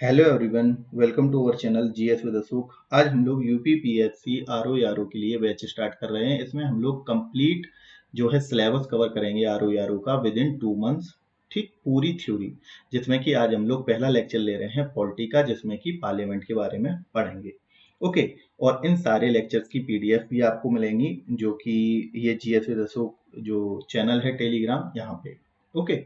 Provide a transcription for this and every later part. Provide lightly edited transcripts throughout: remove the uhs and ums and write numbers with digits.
Hello everyone, welcome to our channel GS with Ashok. आज हम लोग यूपी पीएससी आरओ के लिए बैच स्टार्ट कर रहे हैं। इसमें हम लोग कंप्लीट जो है सिलेबस कवर करेंगे आरओ का विद इन 2 मंथ्स। ठीक, पूरी थ्योरी, जिसमें कि आज हम लोग पहला लेक्चर ले रहे हैं पॉलिटी का, जिसमें कि पार्लियामेंट के बारे में पढ़ेंगे। ओके, और इन सारे लेक्चर्स की पीडीएफ भी आपको मिलेंगी, जो कि ये जीएस विद अशोक जो चैनल है टेलीग्राम, यहाँ पे। ओके,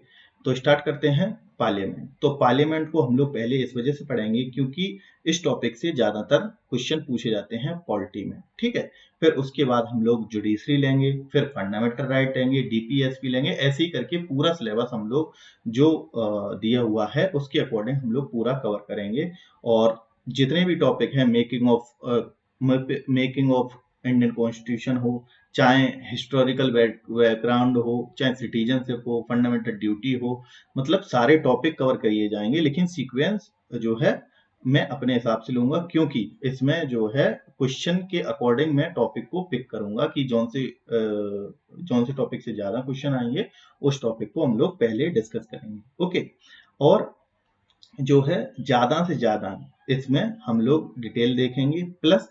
तो स्टार्ट करते हैं। पार्लियामेंट, तो पार्लियामेंट को हम लोग पहले इस वजह से पढ़ेंगे क्योंकि इस टॉपिक से ज्यादातर क्वेश्चन पूछे जाते हैं पॉलिटी में। ठीक है, फिर उसके बाद हम लोग जुडिशरी लेंगे, फिर फंडामेंटल राइट लेंगे, डीपीएसपी लेंगे, ऐसे ही करके पूरा सिलेबस हम लोग जो दिया हुआ है उसके अकॉर्डिंग हम लोग पूरा कवर करेंगे। और जितने भी टॉपिक हैं, मेकिंग ऑफ इंडियन कॉन्स्टिट्यूशन हो, चाहे हिस्टोरिकल बैकग्राउंड हो, चाहे सिटीजनशिप हो, फंडामेंटल ड्यूटी हो, मतलब सारे टॉपिक कवर किए जाएंगे। लेकिन सीक्वेंस जो है मैं अपने हिसाब से लूंगा, क्योंकि इसमें जो है क्वेश्चन के अकॉर्डिंग मैं टॉपिक को पिक करूंगा कि जौन से टॉपिक से ज्यादा क्वेश्चन आएंगे उस टॉपिक को हम लोग पहले डिस्कस करेंगे। ओके, और जो है ज्यादा से ज्यादा इसमें हम लोग डिटेल देखेंगे, प्लस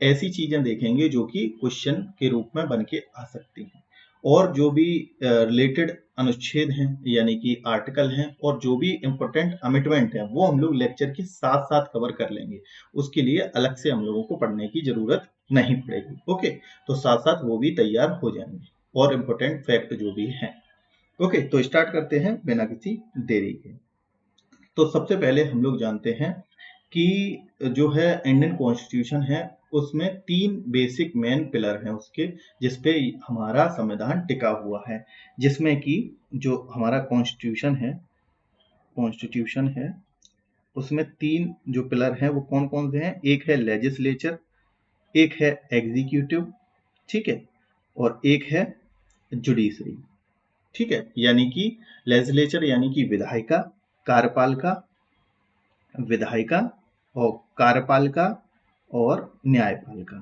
ऐसी चीजें देखेंगे जो कि क्वेश्चन के रूप में बन के आ सकती हैं। और जो भी रिलेटेड अनुच्छेद हैं यानी कि आर्टिकल हैं, और जो भी इंपॉर्टेंट अमिटमेंट है वो हम लोग लेक्चर के साथ साथ कवर कर लेंगे। उसके लिए अलग से हम लोगों को पढ़ने की जरूरत नहीं पड़ेगी। ओके, तो साथ साथ वो भी तैयार हो जाएंगे, और इंपॉर्टेंट फैक्ट जो भी हैं। ओके, तो स्टार्ट करते हैं बिना किसी देरी के। तो सबसे पहले हम लोग जानते हैं कि जो है इंडियन कॉन्स्टिट्यूशन है, उसमें 3 बेसिक मेन पिलर हैं उसके, जिसपे हमारा संविधान टिका हुआ है। जिसमें कि जो हमारा कॉन्स्टिट्यूशन है उसमें 3 जो पिलर हैं वो कौन कौन से हैं। एक है लेजिस्लेचर, एक है एग्जीक्यूटिव, ठीक है, और एक है जुडिशरी। ठीक है, यानी कि लेजिस्लेचर यानी कि विधायिका और कार्यपालिका और न्यायपालिका।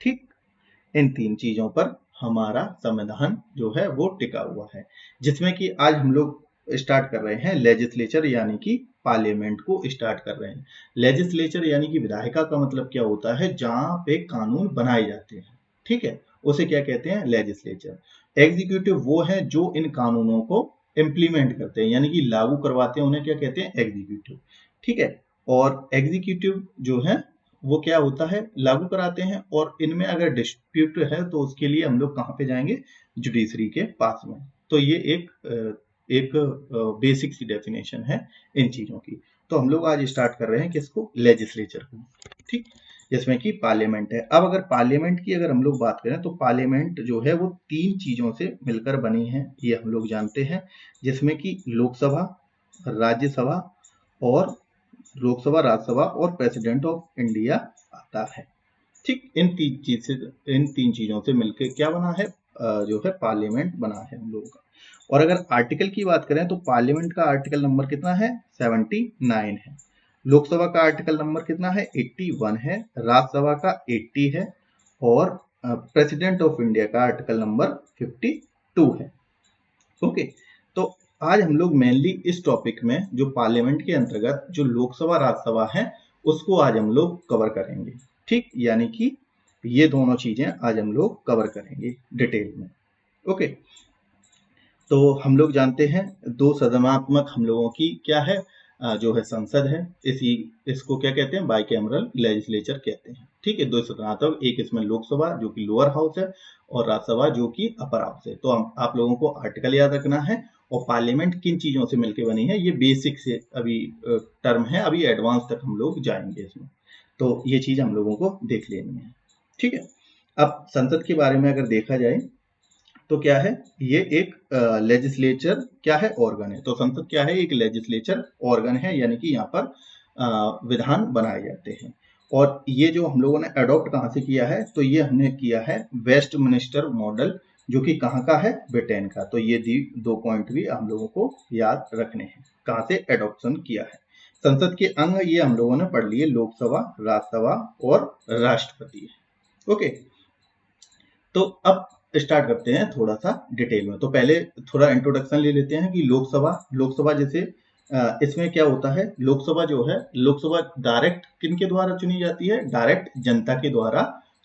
ठीक, इन 3 चीजों पर हमारा संविधान जो है वो टिका हुआ है। जिसमें कि आज हम लोग स्टार्ट कर रहे हैं लेजिस्लेचर यानी कि पार्लियामेंट को स्टार्ट कर रहे हैं। लेजिस्लेचर यानी कि विधायिका का मतलब क्या होता है, जहां पे कानून बनाए जाते हैं। ठीक है, उसे क्या कहते हैं, लेजिस्लेचर। एग्जीक्यूटिव वो है जो इन कानूनों को इम्प्लीमेंट करते हैं यानी कि लागू करवाते हैं, उन्हें क्या कहते हैं, एग्जीक्यूटिव। ठीक है, और एग्जीक्यूटिव जो है वो क्या होता है, लागू कराते हैं। और इनमें अगर डिस्प्यूट है तो उसके लिए हम लोग कहाँ पे जाएंगे, जुडिशरी के पास में। तो ये एक बेसिक सी डेफिनेशन है इन चीजों की। तो हम लोग आज स्टार्ट कर रहे हैं किसको, लेजिस्लेचर को। ठीक, जिसमें कि पार्लियामेंट है। अब अगर पार्लियामेंट की अगर हम लोग बात करें तो पार्लियामेंट जो है वो 3 चीजों से मिलकर बनी है, ये हम लोग जानते हैं। जिसमें कि लोकसभा, राज्यसभा और राज्यसभा और प्रेसिडेंट ऑफ इंडिया आता है। ठीक, इन तीन चीजों से मिलकर क्या बना है, जो है पार्लियामेंट बना है हम लोगों का। और अगर आर्टिकल की बात करें तो पार्लियामेंट का आर्टिकल नंबर कितना है, 79 है। लोकसभा का आर्टिकल नंबर कितना है, 81 है। राज्यसभा का 80 है। और प्रेसिडेंट ऑफ इंडिया का आर्टिकल नंबर 52 है। ओके, तो आज हम लोग मेनली इस टॉपिक में जो पार्लियामेंट के अंतर्गत जो लोकसभा राज्यसभा है उसको आज हम लोग कवर करेंगे। ठीक, यानी कि ये दोनों चीजें आज हम लोग कवर करेंगे डिटेल में। ओके, तो हम लोग जानते हैं दो सदनात्मक हम लोगों की क्या है, जो है संसद है। इसको क्या कहते हैं, बाइकैमरल लेजिस्लेचर कहते हैं। ठीक है, दो सदनात्मक, एक इसमें लोकसभा जो कि लोअर हाउस है और राज्यसभा जो कि अपर हाउस है। तो हम आप लोगों को आर्टिकल याद रखना है, और पार्लियामेंट किन चीजों से मिलकर बनी है ये बेसिक से अभी टर्म है, अभी एडवांस तक हम लोग जाएंगे इसमें। तो ये चीज हम लोगों को देख लेनी है। ठीक है, अब संसद के बारे में अगर देखा जाए तो क्या है, ये एक लेजिस्लेचर क्या है, ऑर्गन है। तो संसद क्या है, एक लेजिस्लेचर ऑर्गन है, यानी कि यहाँ पर विधान बनाए जाते हैं। और ये जो हम लोगों ने अडॉप्ट कहाँ से किया है, तो ये हमने किया है वेस्टमिनिस्टर मॉडल, जो कि कहाँ का है, ब्रिटेन का। तो ये 2 पॉइंट भी हम लोगों को याद रखने हैं, कहाँ से एडॉप्शन किया है। संसद के अंग ये हम लोगों ने पढ़ लिए, लोकसभा, राज्यसभा और राष्ट्रपति। ओके, तो अब स्टार्ट करते हैं थोड़ा सा डिटेल में। तो पहले थोड़ा इंट्रोडक्शन ले लेते हैं कि लोकसभा जैसे इसमें क्या होता है, लोकसभा जो है, लोकसभा डायरेक्ट किनके द्वारा चुनी जाती है, डायरेक्ट जनता के द्वारा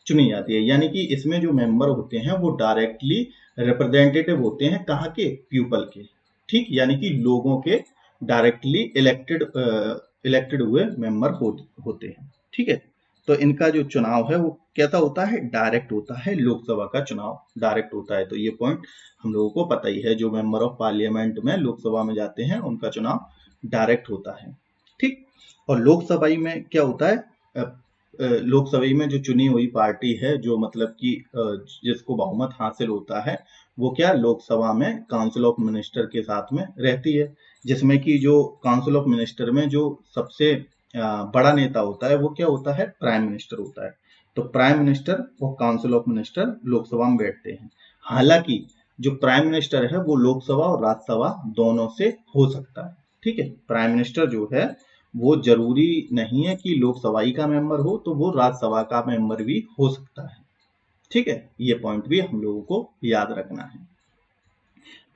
चुनी जाती है। यानी कि इसमें जो मेंबर होते हैं वो डायरेक्टली रिप्रेजेंटेटिव होते हैं, कहाँ के, पीपल के। ठीक, यानी कि लोगों के डायरेक्टली इलेक्टेड हुए मेंबर होते हैं। ठीक है, तो इनका जो चुनाव है वो कैसा होता है, डायरेक्ट होता है। लोकसभा का चुनाव डायरेक्ट होता है, तो ये पॉइंट हम लोगों को पता ही है। जो मेंबर ऑफ पार्लियामेंट में लोकसभा में जाते हैं उनका चुनाव डायरेक्ट होता है। ठीक, और लोकसभा में क्या होता है, लोकसभा में जो चुनी हुई पार्टी है, जो मतलब कि जिसको बहुमत हासिल होता है, वो क्या लोकसभा में काउंसिल ऑफ मिनिस्टर के साथ में रहती है, जिसमें कि जो काउंसिल ऑफ मिनिस्टर में जो सबसे बड़ा नेता होता है वो क्या होता है, प्राइम मिनिस्टर होता है। तो प्राइम मिनिस्टर और काउंसिल ऑफ मिनिस्टर लोकसभा में बैठते हैं। हालांकि जो प्राइम मिनिस्टर है वो लोकसभा और राज्यसभा दोनों से हो सकता है। ठीक है, प्राइम मिनिस्टर जो है वो जरूरी नहीं है कि लोकसभा ही का मेंबर हो, तो वो राज्यसभा का मेंबर भी हो सकता है। ठीक है, ये पॉइंट भी हम लोगों को याद रखना है।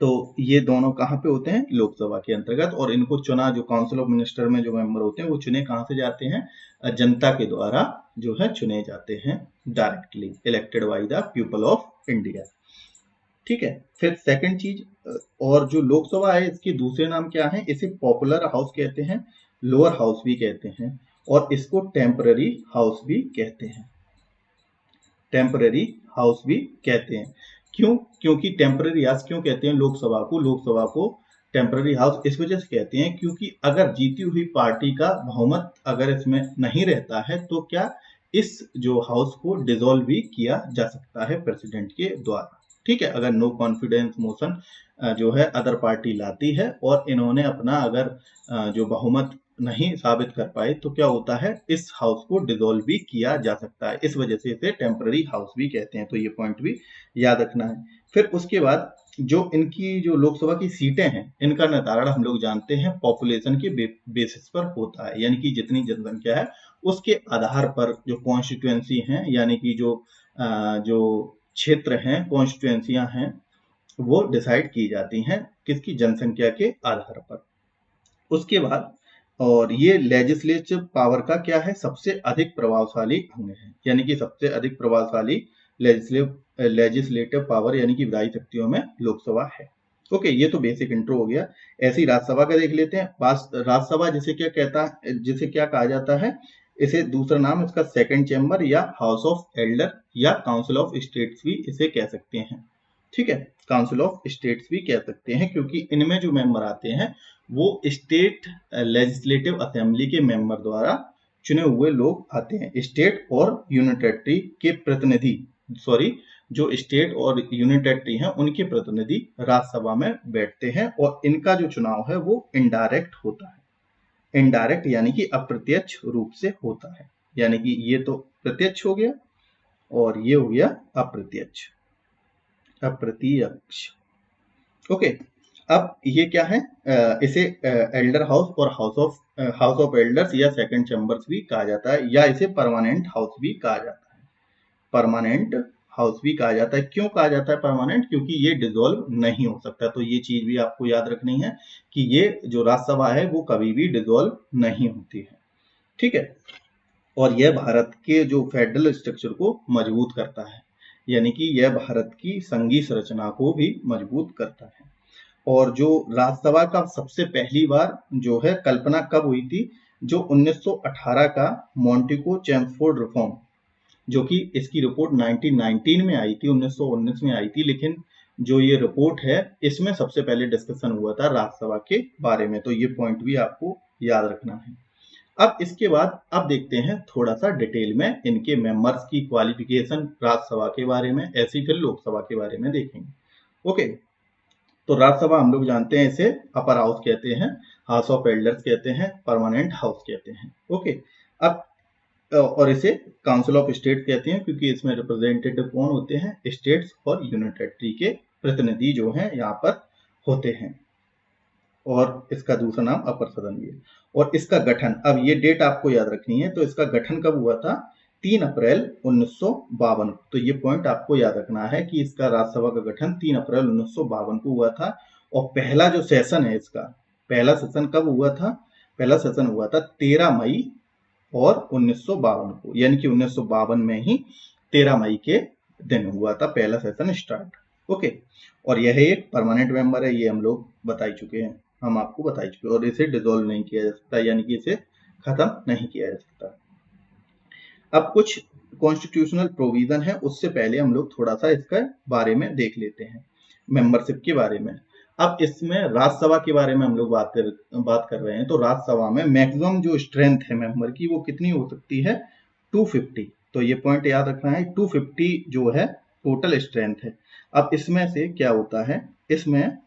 तो ये दोनों कहाँ पे होते हैं, लोकसभा के अंतर्गत। और इनको चुना, जो काउंसिल ऑफ मिनिस्टर में जो मेंबर होते हैं वो चुने कहाँ से जाते हैं, जनता के द्वारा जो है चुने जाते हैं, directly elected by the people of India. ठीक है, फिर सेकंड चीज, और जो लोकसभा है इसके दूसरे नाम क्या है, इसे पॉपुलर हाउस कहते हैं, लोअर हाउस भी कहते हैं, और इसको टेम्पररी हाउस भी कहते हैं। टेम्पररी हाउस भी कहते हैं। क्यों, क्योंकि टेम्पररी हाउस क्यों कहते हैं लोकसभा को, लोकसभा को टेम्पररी हाउस इस वजह से कहते हैं क्योंकि अगर जीती हुई पार्टी का बहुमत अगर इसमें नहीं रहता है तो क्या इस जो हाउस को डिसॉल्व भी किया जा सकता है प्रेसिडेंट के द्वारा। ठीक है, अगर नो कॉन्फिडेंस मोशन जो है अदर पार्टी लाती है और इन्होंने अपना अगर जो बहुमत नहीं साबित कर पाए तो क्या होता है, इस हाउस को डिसॉल्व भी किया जा सकता है। इस वजह से इसे टेम्पररी हाउस भी कहते हैं, तो ये पॉइंट भी याद रखना है। फिर उसके बाद जो इनकी जो लोकसभा की सीटें हैं इनका निर्धारण हम लोग जानते हैं पॉपुलेशन के बेसिस पर होता है, यानी कि जितनी जनसंख्या है उसके आधार पर जो कॉन्स्टिट्यूएंसी हैं, यानी कि जो क्षेत्र हैं, कॉन्स्टिट्यूएंसियां हैं, वो डिसाइड की जाती हैं किसकी, जनसंख्या के आधार पर। उसके बाद, और ये लेजिस्लेटिव पावर का क्या है, सबसे अधिक प्रभावशाली अंग है, यानी कि सबसे अधिक प्रभावशाली लेजिस्लेटिव पावर यानी कि विधायी शक्तियों में लोकसभा है। ओके, ये तो बेसिक इंट्रो हो गया। ऐसी राज्यसभा का देख लेते हैं। राज्यसभा जिसे क्या कहता है, जिसे क्या कहा जाता है, इसे दूसरा नाम इसका सेकंड चैम्बर या हाउस ऑफ एल्डर या काउंसिल ऑफ स्टेट्स भी इसे कह सकते हैं। ठीक है, काउंसिल ऑफ स्टेट्स भी कह सकते हैं क्योंकि इनमें जो मेंबर आते हैं वो स्टेट लेजिस्लेटिव असेंबली के मेंबर द्वारा चुने हुए लोग आते हैं। स्टेट और यूनियन टेरिटरी के प्रतिनिधि, सॉरी, जो स्टेट और यूनियन टेरिटरी हैं उनके प्रतिनिधि राज्यसभा में बैठते हैं और इनका जो चुनाव है वो इनडायरेक्ट होता है। इनडायरेक्ट यानी कि अप्रत्यक्ष रूप से होता है, यानी कि ये तो प्रत्यक्ष हो गया और ये हो गया अप्रत्यक्ष। अप्रत्यक्ष, ओके। अब ये क्या है, इसे एल्डर हाउस और हाउस ऑफ एल्डर्स या सेकंड चैम्बर्स भी कहा जाता है, या इसे परमानेंट हाउस भी कहा जाता है। परमानेंट हाउस भी कहा जाता है। क्यों कहा जाता है परमानेंट, क्योंकि ये डिसॉल्व नहीं हो सकता। तो ये चीज भी आपको याद रखनी है कि ये जो राज्यसभा है वो कभी भी डिसॉल्व नहीं होती है। ठीक है, और यह भारत के जो फेडरल स्ट्रक्चर को मजबूत करता है, यानी कि यह भारत की संघीय संरचना को भी मजबूत करता है। और जो राज्यसभा का सबसे पहली बार जो है कल्पना कब हुई थी, जो 1918 का मॉन्टेगो चेम्सफोर्ड रिफॉर्म, जो कि इसकी रिपोर्ट 1919 में आई थी, 1919 में आई थी, लेकिन जो ये रिपोर्ट है इसमें सबसे पहले डिस्कशन हुआ था राज्यसभा के बारे में। तो ये पॉइंट भी आपको याद रखना है। अब इसके बाद अब देखते हैं थोड़ा सा डिटेल में इनके मेंबर्स की क्वालिफिकेशन राज्यसभा के बारे में, ऐसी फिर लोकसभा के बारे में देखेंगे। ओके, तो राज्यसभा हम लोग जानते हैं इसे अपर हाउस कहते हैं, हाउस ऑफ एल्डर्स कहते हैं, परमानेंट हाउस कहते हैं। ओके, अब और इसे काउंसिल ऑफ स्टेट कहते हैं क्योंकि इसमें रिप्रेजेंटेटिव कौन होते हैं, स्टेट्स और यूनियन टेरिटरी के प्रतिनिधि जो हैं यहाँ पर होते हैं। और इसका दूसरा नाम अपर सदन भी है। और इसका गठन, अब ये डेट आपको याद रखनी है, तो इसका गठन कब हुआ था, 3 अप्रैल 1952। तो ये पॉइंट आपको याद रखना है कि इसका राज्यसभा का गठन 3 अप्रैल 1952 को हुआ था। और पहला जो सेशन है इसका पहला सेशन कब हुआ था? पहला सेशन हुआ था 13 मई और 1952 को, यानी कि 1952 में ही 13 मई के दिन हुआ था पहला सेशन स्टार्ट। ओके, और यह एक परमानेंट मेंबर है, ये हम लोग बता ही चुके हैं, हम आपको बता ही चुके हैं, और इसे डिसॉल्व नहीं किया जा सकता, यानी कि इसे खत्म नहीं किया जा सकता। अब कुछ कॉन्स्टिट्यूशनल प्रोविजन है, उससे पहले हम लोग थोड़ा सा इसके बारे में देख लेते हैं, मेंबरशिप के बारे में। अब इसमें राज्यसभा के बारे में हम लोग बात कर रहे हैं, तो राज्यसभा में मैक्सिमम जो स्ट्रेंथ है मेंबर की वो कितनी हो सकती है? 250। तो ये पॉइंट याद रखना है, 250 जो है टोटल स्ट्रेंथ है। अब इसमें से क्या होता है, इसमें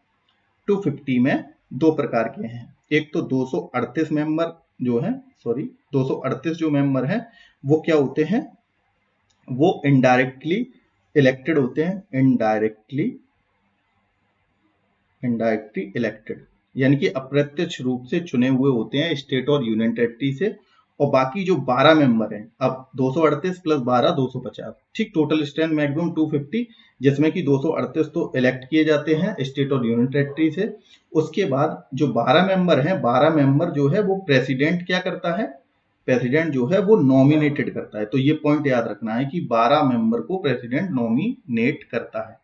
250 में दो प्रकार के हैं, एक तो 238 मेंबर जो है, 238 जो मेंबर हैं वो क्या होते हैं? वो इनडायरेक्टली इलेक्टेड होते हैं, इनडायरेक्टली इलेक्टेड, यानी कि अप्रत्यक्ष रूप से चुने हुए होते हैं स्टेट और यूनियन टेरिटरी से। और बाकी जो 12 मेंबर हैं, अब 238 प्लस 12 250, ठीक, टोटल स्ट्रेंथ मैक्सिमम 250, जिसमें कि 238 तो इलेक्ट किए जाते हैं स्टेट और यूनियन टेरिटरी से। उसके बाद जो 12 मेंबर हैं, 12 मेंबर जो है वो प्रेसिडेंट क्या करता है? प्रेसिडेंट जो है वो नॉमिनेटेड करता है। तो ये पॉइंट याद रखना है कि 12 मेंबर को प्रेसिडेंट नॉमिनेट करता है,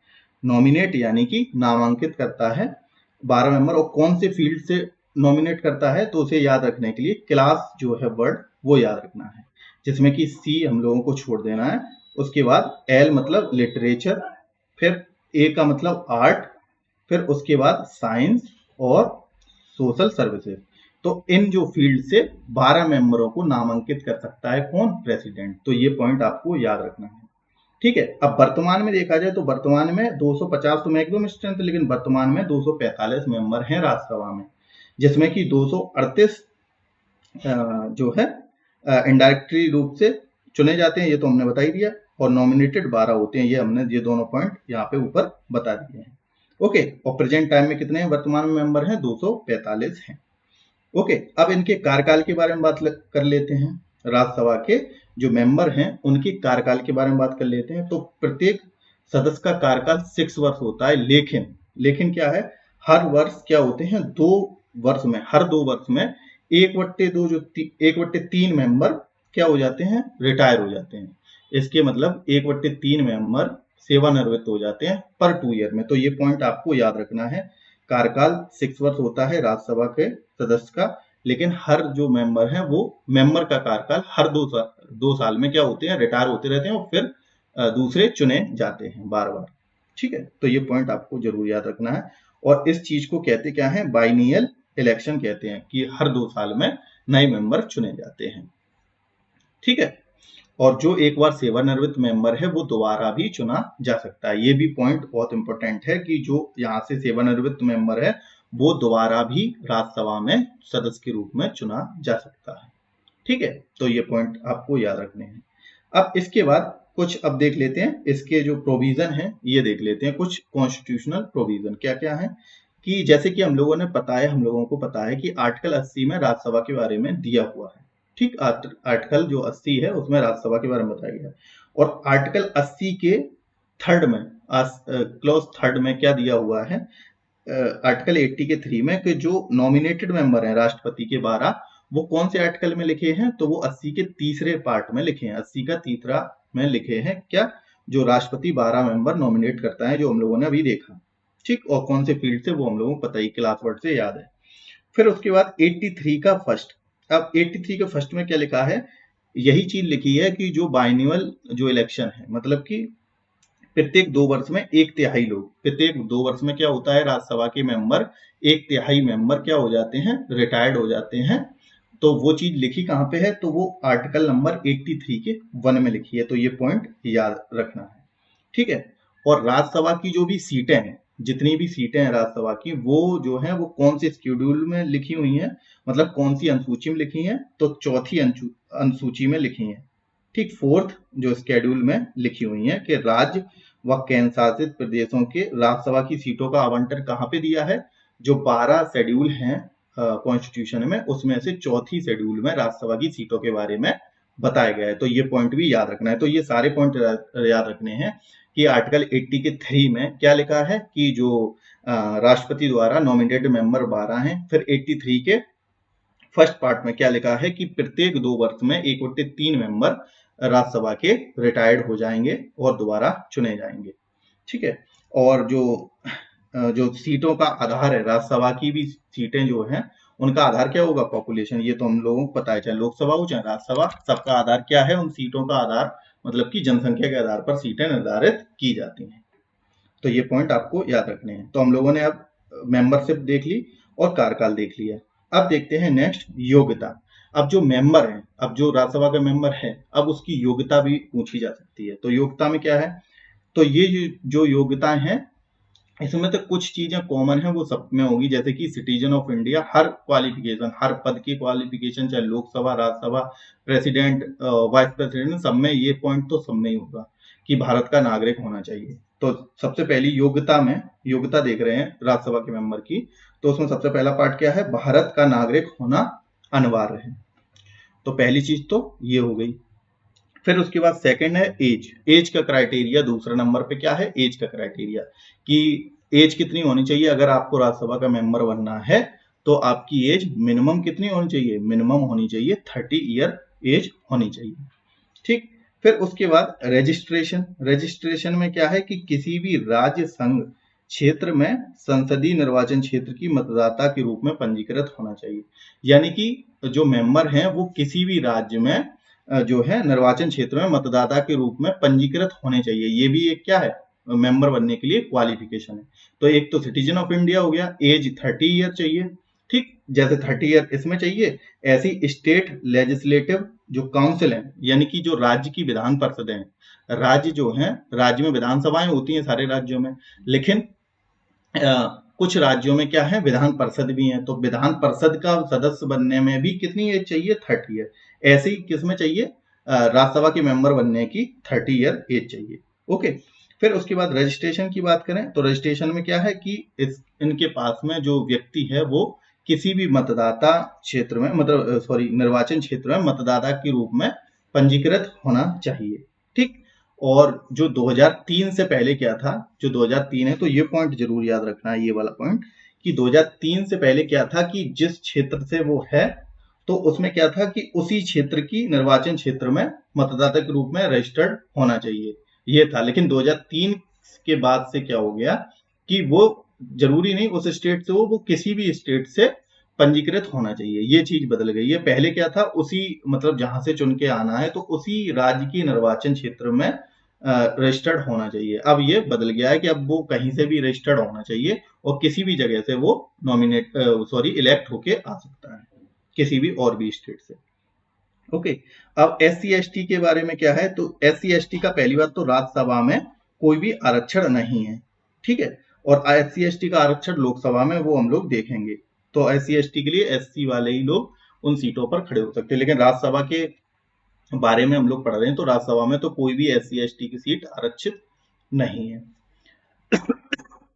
नॉमिनेट यानी कि नामांकित करता है 12 मेंबर। और कौन से फील्ड से नॉमिनेट करता है, तो उसे याद रखने के लिए क्लास जो है वर्ड वो याद रखना है, जिसमें कि सी हम लोगों को छोड़ देना है। उसके बाद एल मतलब लिटरेचर, फिर ए का मतलब आर्ट, फिर उसके बाद साइंस और सोशल सर्विसेज। तो इन जो फील्ड से 12 मेंबरों को नामांकित कर सकता है कौन? प्रेसिडेंट। तो ये पॉइंट आपको याद रखना है, ठीक है। अब वर्तमान में देखा जाए तो वर्तमान में 250 तो मैक्सिमम स्ट्रेंथ, लेकिन वर्तमान में 245 मेंबर हैं राज्यसभा में, जिसमें कि 238 जो है इनडायरेक्टली रूप से चुने जाते हैं, ये तो हमने बता ही दिया, और नॉमिनेटेड 12 होते हैं, ये हमने ये दोनों पॉइंट यहाँ पे ऊपर बता दिए हैं। ओके, और प्रेजेंट टाइम में कितने हैं वर्तमान में मेंबर हैं? 245 हैं। ओके, अब इनके कार्यकाल के बारे में बात कर लेते हैं। राज्यसभा के जो मेंबर हैं उनकी कार्यकाल के बारे में बात कर लेते हैं। तो प्रत्येक सदस्य का कार्यकाल 6 वर्ष होता है, लेकिन क्या है, हर वर्ष क्या होते हैं, 2 वर्ष में, हर 2 वर्ष में 1/2 जो 1/3 मेंबर क्या हो जाते हैं? रिटायर हो जाते हैं। इसके मतलब 1/3 मेंबर सेवानिवृत्त हो जाते हैं पर 2 ईयर में। तो ये पॉइंट आपको याद रखना है, कार्यकाल 6 वर्ष होता है राज्यसभा के सदस्य का, लेकिन हर जो मेंबर है वो मेंबर का कार्यकाल हर 2 साल में क्या होते हैं? रिटायर होते रहते हैं, और फिर दूसरे चुने जाते हैं बार बार, ठीक है। तो ये पॉइंट आपको जरूर याद रखना है। और इस चीज को कहते क्या है? बाइनियल इलेक्शन कहते हैं, कि हर 2 साल में नए मेंबर चुने जाते हैं, ठीक है। और जो एक बार सेवानिवृत्त मेंबर है वो दोबारा भी चुना जा सकता है। ये भी पॉइंट बहुत इंपॉर्टेंट है कि जो यहाँ से सेवानिवृत्त मेंबर है वो दोबारा भी राज्यसभा में सदस्य के रूप में चुना जा सकता है, ठीक है। तो ये पॉइंट आपको याद रखने हैं। अब इसके बाद कुछ अब देख लेते हैं इसके जो प्रोविजन है, ये देख लेते हैं कुछ कॉन्स्टिट्यूशनल प्रोविजन क्या क्या है। कि जैसे कि हम लोगों को पता है कि आर्टिकल 80 में राज्यसभा के बारे में दिया हुआ है, ठीक। आर्टिकल जो 80 है उसमें राज्यसभा के बारे में बताया गया है। और आर्टिकल 80 के थर्ड में, क्लॉज थर्ड में क्या दिया हुआ है? आर्टिकल 80 के 3 में कि जो नॉमिनेटेड मेंबर हैं राष्ट्रपति के 12, वो कौन से आर्टिकल में लिखे हैं? तो वो 80 के तीसरे पार्ट में लिखे हैं, 80 का तीसरा में लिखे हैं क्या? जो राष्ट्रपति 12 मेंबर नॉमिनेट करता है, जो हम लोगों ने अभी देखा, ठीक। और कौन से फील्ड से वो हम लोगों को पता ही, क्लास वर्ड से याद है। फिर उसके बाद 83 का फर्स्ट। अब 83 के फर्स्ट में क्या लिखा है? यही चीज लिखी है कि जो बाइनिवल जो इलेक्शन है, मतलब कि प्रत्येक 2 वर्ष में 1/3 लोग, प्रत्येक 2 वर्ष में क्या होता है, राज्यसभा के मेंबर 1/3 मेंबर क्या हो जाते हैं? रिटायर्ड हो जाते हैं। तो वो चीज लिखी कहाँ पे है? तो वो आर्टिकल नंबर 83 के 1 में लिखी है। तो ये पॉइंट याद रखना है, ठीक है। और राज्यसभा की जो भी सीटें हैं, जितनी भी सीटें हैं राज्यसभा की, वो जो है वो कौन से शेड्यूल में लिखी हुई हैं, मतलब कौन सी अनुसूची में लिखी हैं? तो चौथी अनुसूची में लिखी हैं, ठीक। 4th जो शेड्यूल में लिखी हुई हैं कि राज्य व केंद्र शासित प्रदेशों के राज्यसभा की सीटों का आवंटन कहाँ पे दिया है? जो 12 शेड्यूल हैं कॉन्स्टिट्यूशन में, उसमें से चौथी शेड्यूल में राज्यसभा की सीटों के बारे में बताया गया है। तो ये पॉइंट भी याद रखना है। तो ये सारे पॉइंट याद रखने हैं कि आर्टिकल 80 के 3 में क्या लिखा है कि जो राष्ट्रपति द्वारा नॉमिनेटेड मेंबर 12 हैं। फिर 83 के फर्स्ट पार्ट में क्या लिखा है कि प्रत्येक 2 वर्ष में 1/3 मेंबर राज्यसभा के रिटायर्ड हो जाएंगे और दोबारा चुने जाएंगे। ठीक है। और जो सीटों का आधार है, राज्यसभा की भी सीटें जो हैं उनका आधार क्या होगा? पॉपुलेशन। ये तो हम लोगों को पता है, चाहे लोकसभा हो चाहे राज्यसभा, सबका आधार क्या है? उन सीटों का आधार मतलब कि जनसंख्या के आधार पर सीटें निर्धारित की जाती हैं। तो ये पॉइंट आपको याद रखने हैं। तो हम लोगों ने अब मेंबरशिप देख ली और कार्यकाल देख लिया। अब देखते हैं नेक्स्ट योग्यता। अब जो मेंबर है, अब जो राज्यसभा का मेंबर है, अब उसकी योग्यता भी पूछी जा सकती है। तो योग्यता में क्या है? तो ये जो योग्यताएं हैं इसमें तो कुछ चीजें कॉमन है वो सब में होगी, जैसे कि सिटीजन ऑफ इंडिया, हर क्वालिफिकेशन, हर पद की क्वालिफिकेशन, चाहे Lok Sabha, Rajya Sabha, president, vice president, सब में ये पॉइंट तो सब में ही होगा कि भारत का नागरिक होना चाहिए। तो सबसे पहली योग्यता में योग्यता देख रहे हैं राज्यसभा के मेंबर की, तो उसमें सबसे पहला पार्ट क्या है? भारत का नागरिक होना अनिवार्य है। तो पहली चीज तो ये हो गई। फिर उसके बाद सेकंड है एज। एज का क्राइटेरिया दूसरे नंबर पे क्या है? एज का क्राइटेरिया कि एज कितनी होनी चाहिए अगर आपको राज्यसभा का मेंबर बनना है। तो आपकी एज मिनिमम कितनी होनी चाहिए? मिनिमम होनी चाहिए 30 ईयर एज होनी चाहिए। ठीक। फिर उसके बाद रजिस्ट्रेशन। रजिस्ट्रेशन में क्या है कि किसी भी राज्य संघ क्षेत्र में संसदीय निर्वाचन क्षेत्र की मतदाता के रूप में पंजीकृत होना चाहिए। यानी कि जो मेंबर हैं वो किसी भी राज्य में जो है निर्वाचन क्षेत्र में मतदाता के रूप में पंजीकृत होने चाहिए। ये भी एक क्या है? मेंबर बनने के लिए क्वालिफिकेशन है। तो एक तो सिटीजन ऑफ इंडिया हो गया, एज 30 ईयर चाहिए। ठीक। जैसे 30 ईयर इसमें चाहिए, ऐसी स्टेट लेजिस्लेटिव जो काउंसिल है, यानी कि जो राज्य की विधान परिषद है, राज्य जो है, राज्य में विधानसभाएं होती हैं सारे राज्यों में, लेकिन कुछ राज्यों में क्या है? विधान परिषद भी है। तो विधान परिषद का सदस्य बनने में भी कितनी एज चाहिए? 30 ईयर। ऐसे ही किसमें चाहिए? राज्यसभा के मेंबर बनने की 30 ईयर एज चाहिए। ओके। फिर उसके बाद रजिस्ट्रेशन की बात करें तो रजिस्ट्रेशन में क्या है कि इनके पास में जो व्यक्ति है वो किसी भी मतदाता क्षेत्र में, मतलब सॉरी, निर्वाचन क्षेत्र में मतदाता के रूप में पंजीकृत होना चाहिए। ठीक। और जो 2003 से पहले क्या था, जो 2003 है, तो ये पॉइंट जरूर याद रखना है, ये वाला पॉइंट कि 2003 से पहले क्या था कि जिस क्षेत्र से वो है तो उसमें क्या था कि उसी क्षेत्र की निर्वाचन क्षेत्र में मतदाता के रूप में रजिस्टर्ड होना चाहिए, ये था। लेकिन 2003 के बाद से क्या हो गया कि वो जरूरी नहीं उस स्टेट से हो, वो किसी भी स्टेट से पंजीकृत होना चाहिए। ये चीज बदल गई है। पहले क्या था? उसी मतलब जहां से चुन के आना है तो उसी राज्य की निर्वाचन क्षेत्र में रजिस्टर्ड होना चाहिए। अब ये बदल गया है कि अब वो कहीं से भी रजिस्टर्ड होना चाहिए और किसी भी जगह से वो इलेक्ट होके आ सकता है, किसी भी और भी स्टेट से। ओके। अब SC/ST के बारे में क्या है? तो SC/ST का पहली बात तो राज्यसभा में कोई भी आरक्षण नहीं है। ठीक है। और SC/ST का आरक्षण लोकसभा में वो हम लोग देखेंगे। तो SC/ST के लिए SC वाले ही लोग उन सीटों पर खड़े हो सकते हैं। लेकिन राज्यसभा के बारे में हम लोग पढ़ रहे हैं तो राज्यसभा में तो कोई भी SC/ST की सीट आरक्षित नहीं है।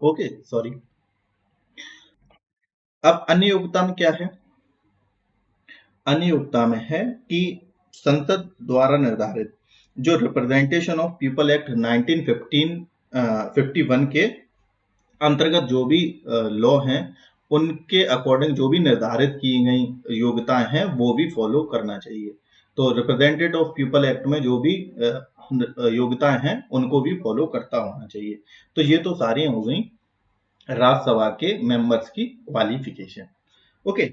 Okay, sorry. अब अन्य योग्यता में क्या है? अन्य योग्यता में है कि संसद द्वारा निर्धारित जो रिप्रेजेंटेशन ऑफ पीपल एक्ट 1951 के अंतर्गत जो भी लॉ हैं उनके अकॉर्डिंग जो भी निर्धारित की गई योग्यताएं हैं वो भी फॉलो करना चाहिए। तो रिप्रेजेंटेटिव ऑफ पीपल एक्ट में जो भी योग्यताएं हैं उनको भी फॉलो करता होना चाहिए। तो ये तो सारी हो गई राज्यसभा के मेंबर्स की क्वालिफिकेशन। ओके।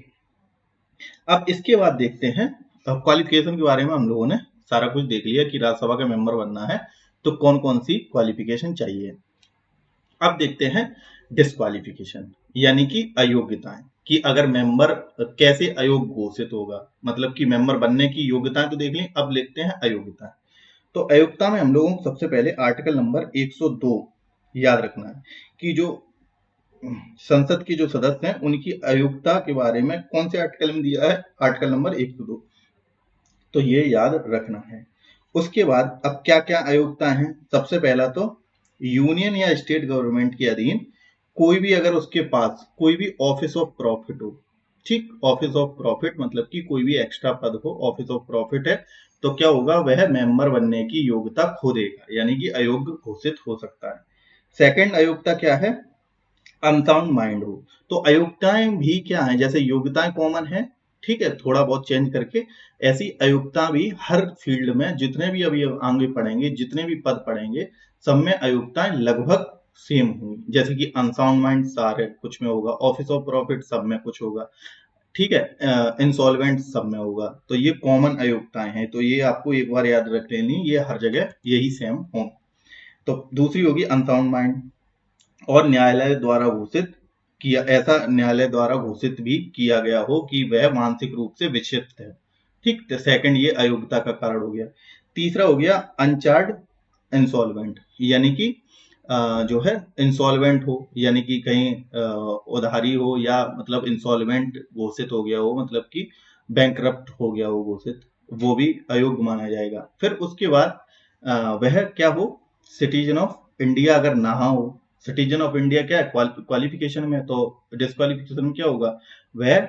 अब इसके बाद देखते हैं क्वालिफिकेशन के बारे में। हम लोगों ने सारा कुछ देख लिया कि राज्यसभा का मेंबर बनना है तो कौन कौन सी क्वालिफिकेशन चाहिए। अब देखते हैं डिस्क्वालिफिकेशन यानी कि अयोग्यताएं, कि अगर मेंबर कैसे अयोग्य घोषित होगा। मतलब कि मेंबर बनने की योग्यताएं तो देख ली, अब लिखते हैं अयोग्यताएं। तो अयोग्यता में हम लोगों को सबसे पहले आर्टिकल नंबर 102 याद रखना है कि जो संसद के जो सदस्य हैं उनकी अयोग्यता के बारे में कौन से आर्टिकल में दिया है? Article number 102। तो ये याद रखना है। उसके बाद अब क्या क्या अयोग्यता हैं? सबसे पहला तो यूनियन या स्टेट गवर्नमेंट के अधीन कोई भी अगर उसके पास कोई भी ऑफिस ऑफ प्रॉफिट हो, ठीक, ऑफिस ऑफ प्रॉफिट मतलब कि कोई भी एक्स्ट्रा पद हो, ऑफिस ऑफ प्रॉफिट है तो क्या होगा, वह मेंबर बनने की योग्यता खो देगा, यानी कि अयोग्य घोषित हो सकता है। सेकंड अयोग्यता क्या है, अनसाउंड माइंड हो। तो अयोग्यताएं भी क्या है, जैसे योग्यताएं कॉमन है, ठीक है, थोड़ा बहुत चेंज करके, ऐसी अयोग्यता भी हर फील्ड में जितने भी अभी आगे पढ़ेंगे, जितने भी पद पढ़ेंगे, सब में अयोग्यताएं लगभग सेम होंगी। जैसे कि अनसाउंड माइंड सारे कुछ में होगा, ऑफिस ऑफ प्रॉफिट सब में कुछ होगा, ठीक है, इंसॉल्वेंट सब में होगा। तो ये कॉमन अयोग्यताएं हैं, तो ये आपको एक बार याद रख लेनी, ये हर जगह यही सेम हों। तो दूसरी होगी अनसाउंड माइंड, और न्यायालय द्वारा घोषित किया, ऐसा न्यायालय द्वारा घोषित भी किया गया हो कि वह मानसिक रूप से विक्षिप्त है। ठीक, तो सेकंड ये अयोग्यता का कारण हो गया। तीसरा हो गया अनचार्ड इंसॉल्वेंट, यानी कि जो है इंसॉल्वेंट हो, यानी कि कहीं उधारी हो, या मतलब इंसॉल्वेंट घोषित हो गया हो, मतलब कि बैंकरप्ट हो गया हो घोषित, वो भी अयोग्य माना जाएगा। फिर उसके बाद वह क्या हो, सिटीजन ऑफ इंडिया अगर ना हो, सिटीजन ऑफ इंडिया क्या है क्वालिफिकेशन में, तो डिस्क्वालिफिकेशन में क्या होगा, वह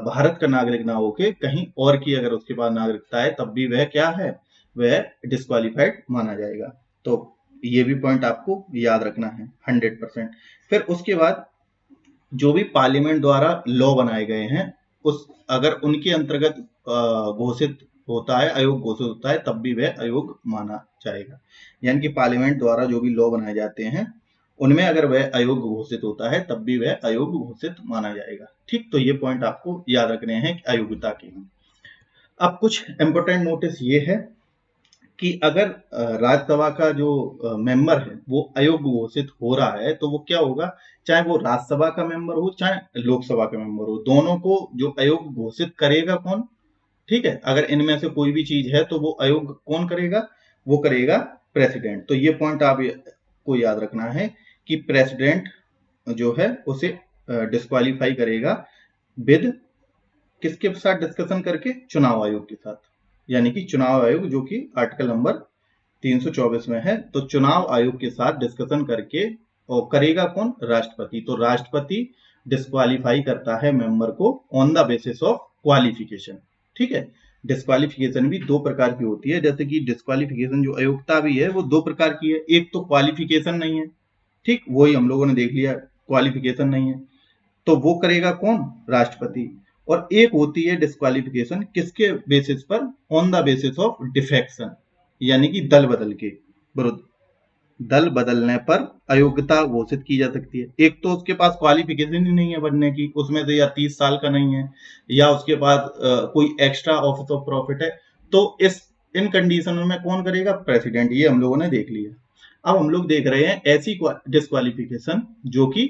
भारत का नागरिक ना होके कहीं और की अगर उसके पास नागरिकता है, तब भी वह क्या है, वह डिस्क्वालिफाइड माना जाएगा। तो ये भी पॉइंट आपको याद रखना है 100%। फिर उसके बाद जो भी पार्लियामेंट द्वारा लॉ बनाए गए हैं, उस अगर उनके अंतर्गत घोषित होता है, अयोग्य घोषित होता है, तब भी वह अयोग्य माना जाएगा। यानी कि पार्लियामेंट द्वारा जो भी लॉ बनाए जाते हैं, उनमें अगर वह अयोग्य घोषित होता है, तब भी वह अयोग्य घोषित माना जाएगा। ठीक, तो ये पॉइंट आपको याद रखने हैं अयोग्यता के। अब कुछ इंपोर्टेंट नोटिस ये है कि अगर राज्यसभा का जो मेंबर है वो अयोग्य घोषित हो रहा है, तो वो क्या होगा, चाहे वो राज्यसभा का मेंबर हो चाहे लोकसभा का मेंबर हो, दोनों को जो अयोग्य घोषित करेगा कौन, ठीक है, अगर इनमें से कोई भी चीज है तो वो अयोग्य कौन करेगा, वो करेगा प्रेसिडेंट। तो ये पॉइंट आप को याद रखना है कि प्रेसिडेंट जो है उसे डिस्क्वालीफाई करेगा विद किसके साथ डिस्कशन करके, चुनाव आयोग के साथ। यानी कि चुनाव आयोग जो कि आर्टिकल नंबर 324 में है, तो चुनाव आयोग के साथ डिस्कशन करके, और करेगा कौन, राष्ट्रपति। तो राष्ट्रपति डिस्क्वालीफाई करता है मेंबर को on the basis of qualification. ठीक है, डिस्क्वालिफिकेशन भी दो प्रकार की होती है, जैसे कि डिस्क्वालिफिकेशन जो अयोग्यता भी है वो दो प्रकार की है, एक तो क्वालिफिकेशन नहीं है, ठीक, वही हम लोगों ने देख लिया, क्वालिफिकेशन नहीं है, तो वो करेगा कौन, राष्ट्रपति। और एक होती है डिस्क्वालिफिकेशन किसके बेसिस पर, on the basis of defection, यानी कि दल बदल के विरुद्ध, दल बदलने पर अयोग्यता घोषित की जा सकती है। एक तो उसके पास क्वालिफिकेशन ही नहीं है बनने की, उसमें से या 30 साल का नहीं है, या उसके पास कोई एक्स्ट्रा ऑफिस ऑफ प्रॉफिट है, तो इन कंडीशन में कौन करेगा, प्रेसिडेंट। ये हम लोगों ने देख लिया। अब हम लोग देख रहे हैं ऐसी डिस्क्वालिफिकेशन जो कि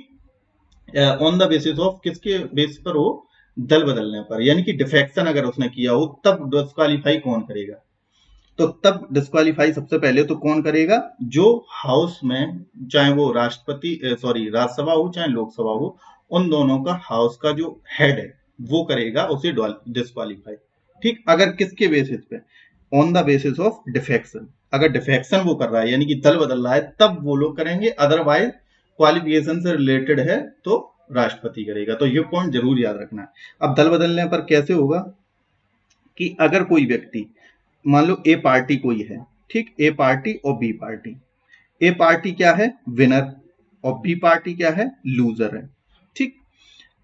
ऑन द बेसिस ऑफ किसके बेस पर हो, दल बदलने पर, यानी कि डिफेक्शन अगर उसने किया हो, तब डिस्क्वालीफाई कौन करेगा। तो तब डिस्क्वालीफाई सबसे पहले तो कौन करेगा, जो हाउस में, चाहे वो राज्यसभा हो चाहे लोकसभा हो, उन दोनों का हाउस का जो हेड है वो करेगा उसे डिस्क्वालीफाई। ठीक, अगर किसके बेसिस पे, on the basis of defection. अगर डिफेक्शन वो कर रहा है यानी कि दल बदल रहा है, तब वो लोग करेंगे, अदरवाइज क्वालिफिकेशन से रिलेटेड है तो राष्ट्रपति करेगा। तो ये पॉइंट जरूर याद रखना है। अब दल बदलने पर कैसे होगा, कि अगर कोई व्यक्ति, मान लो ए पार्टी कोई है, ठीक, ए पार्टी और बी पार्टी, ए पार्टी क्या है, विनर, और बी पार्टी क्या है, लूजर है। ठीक,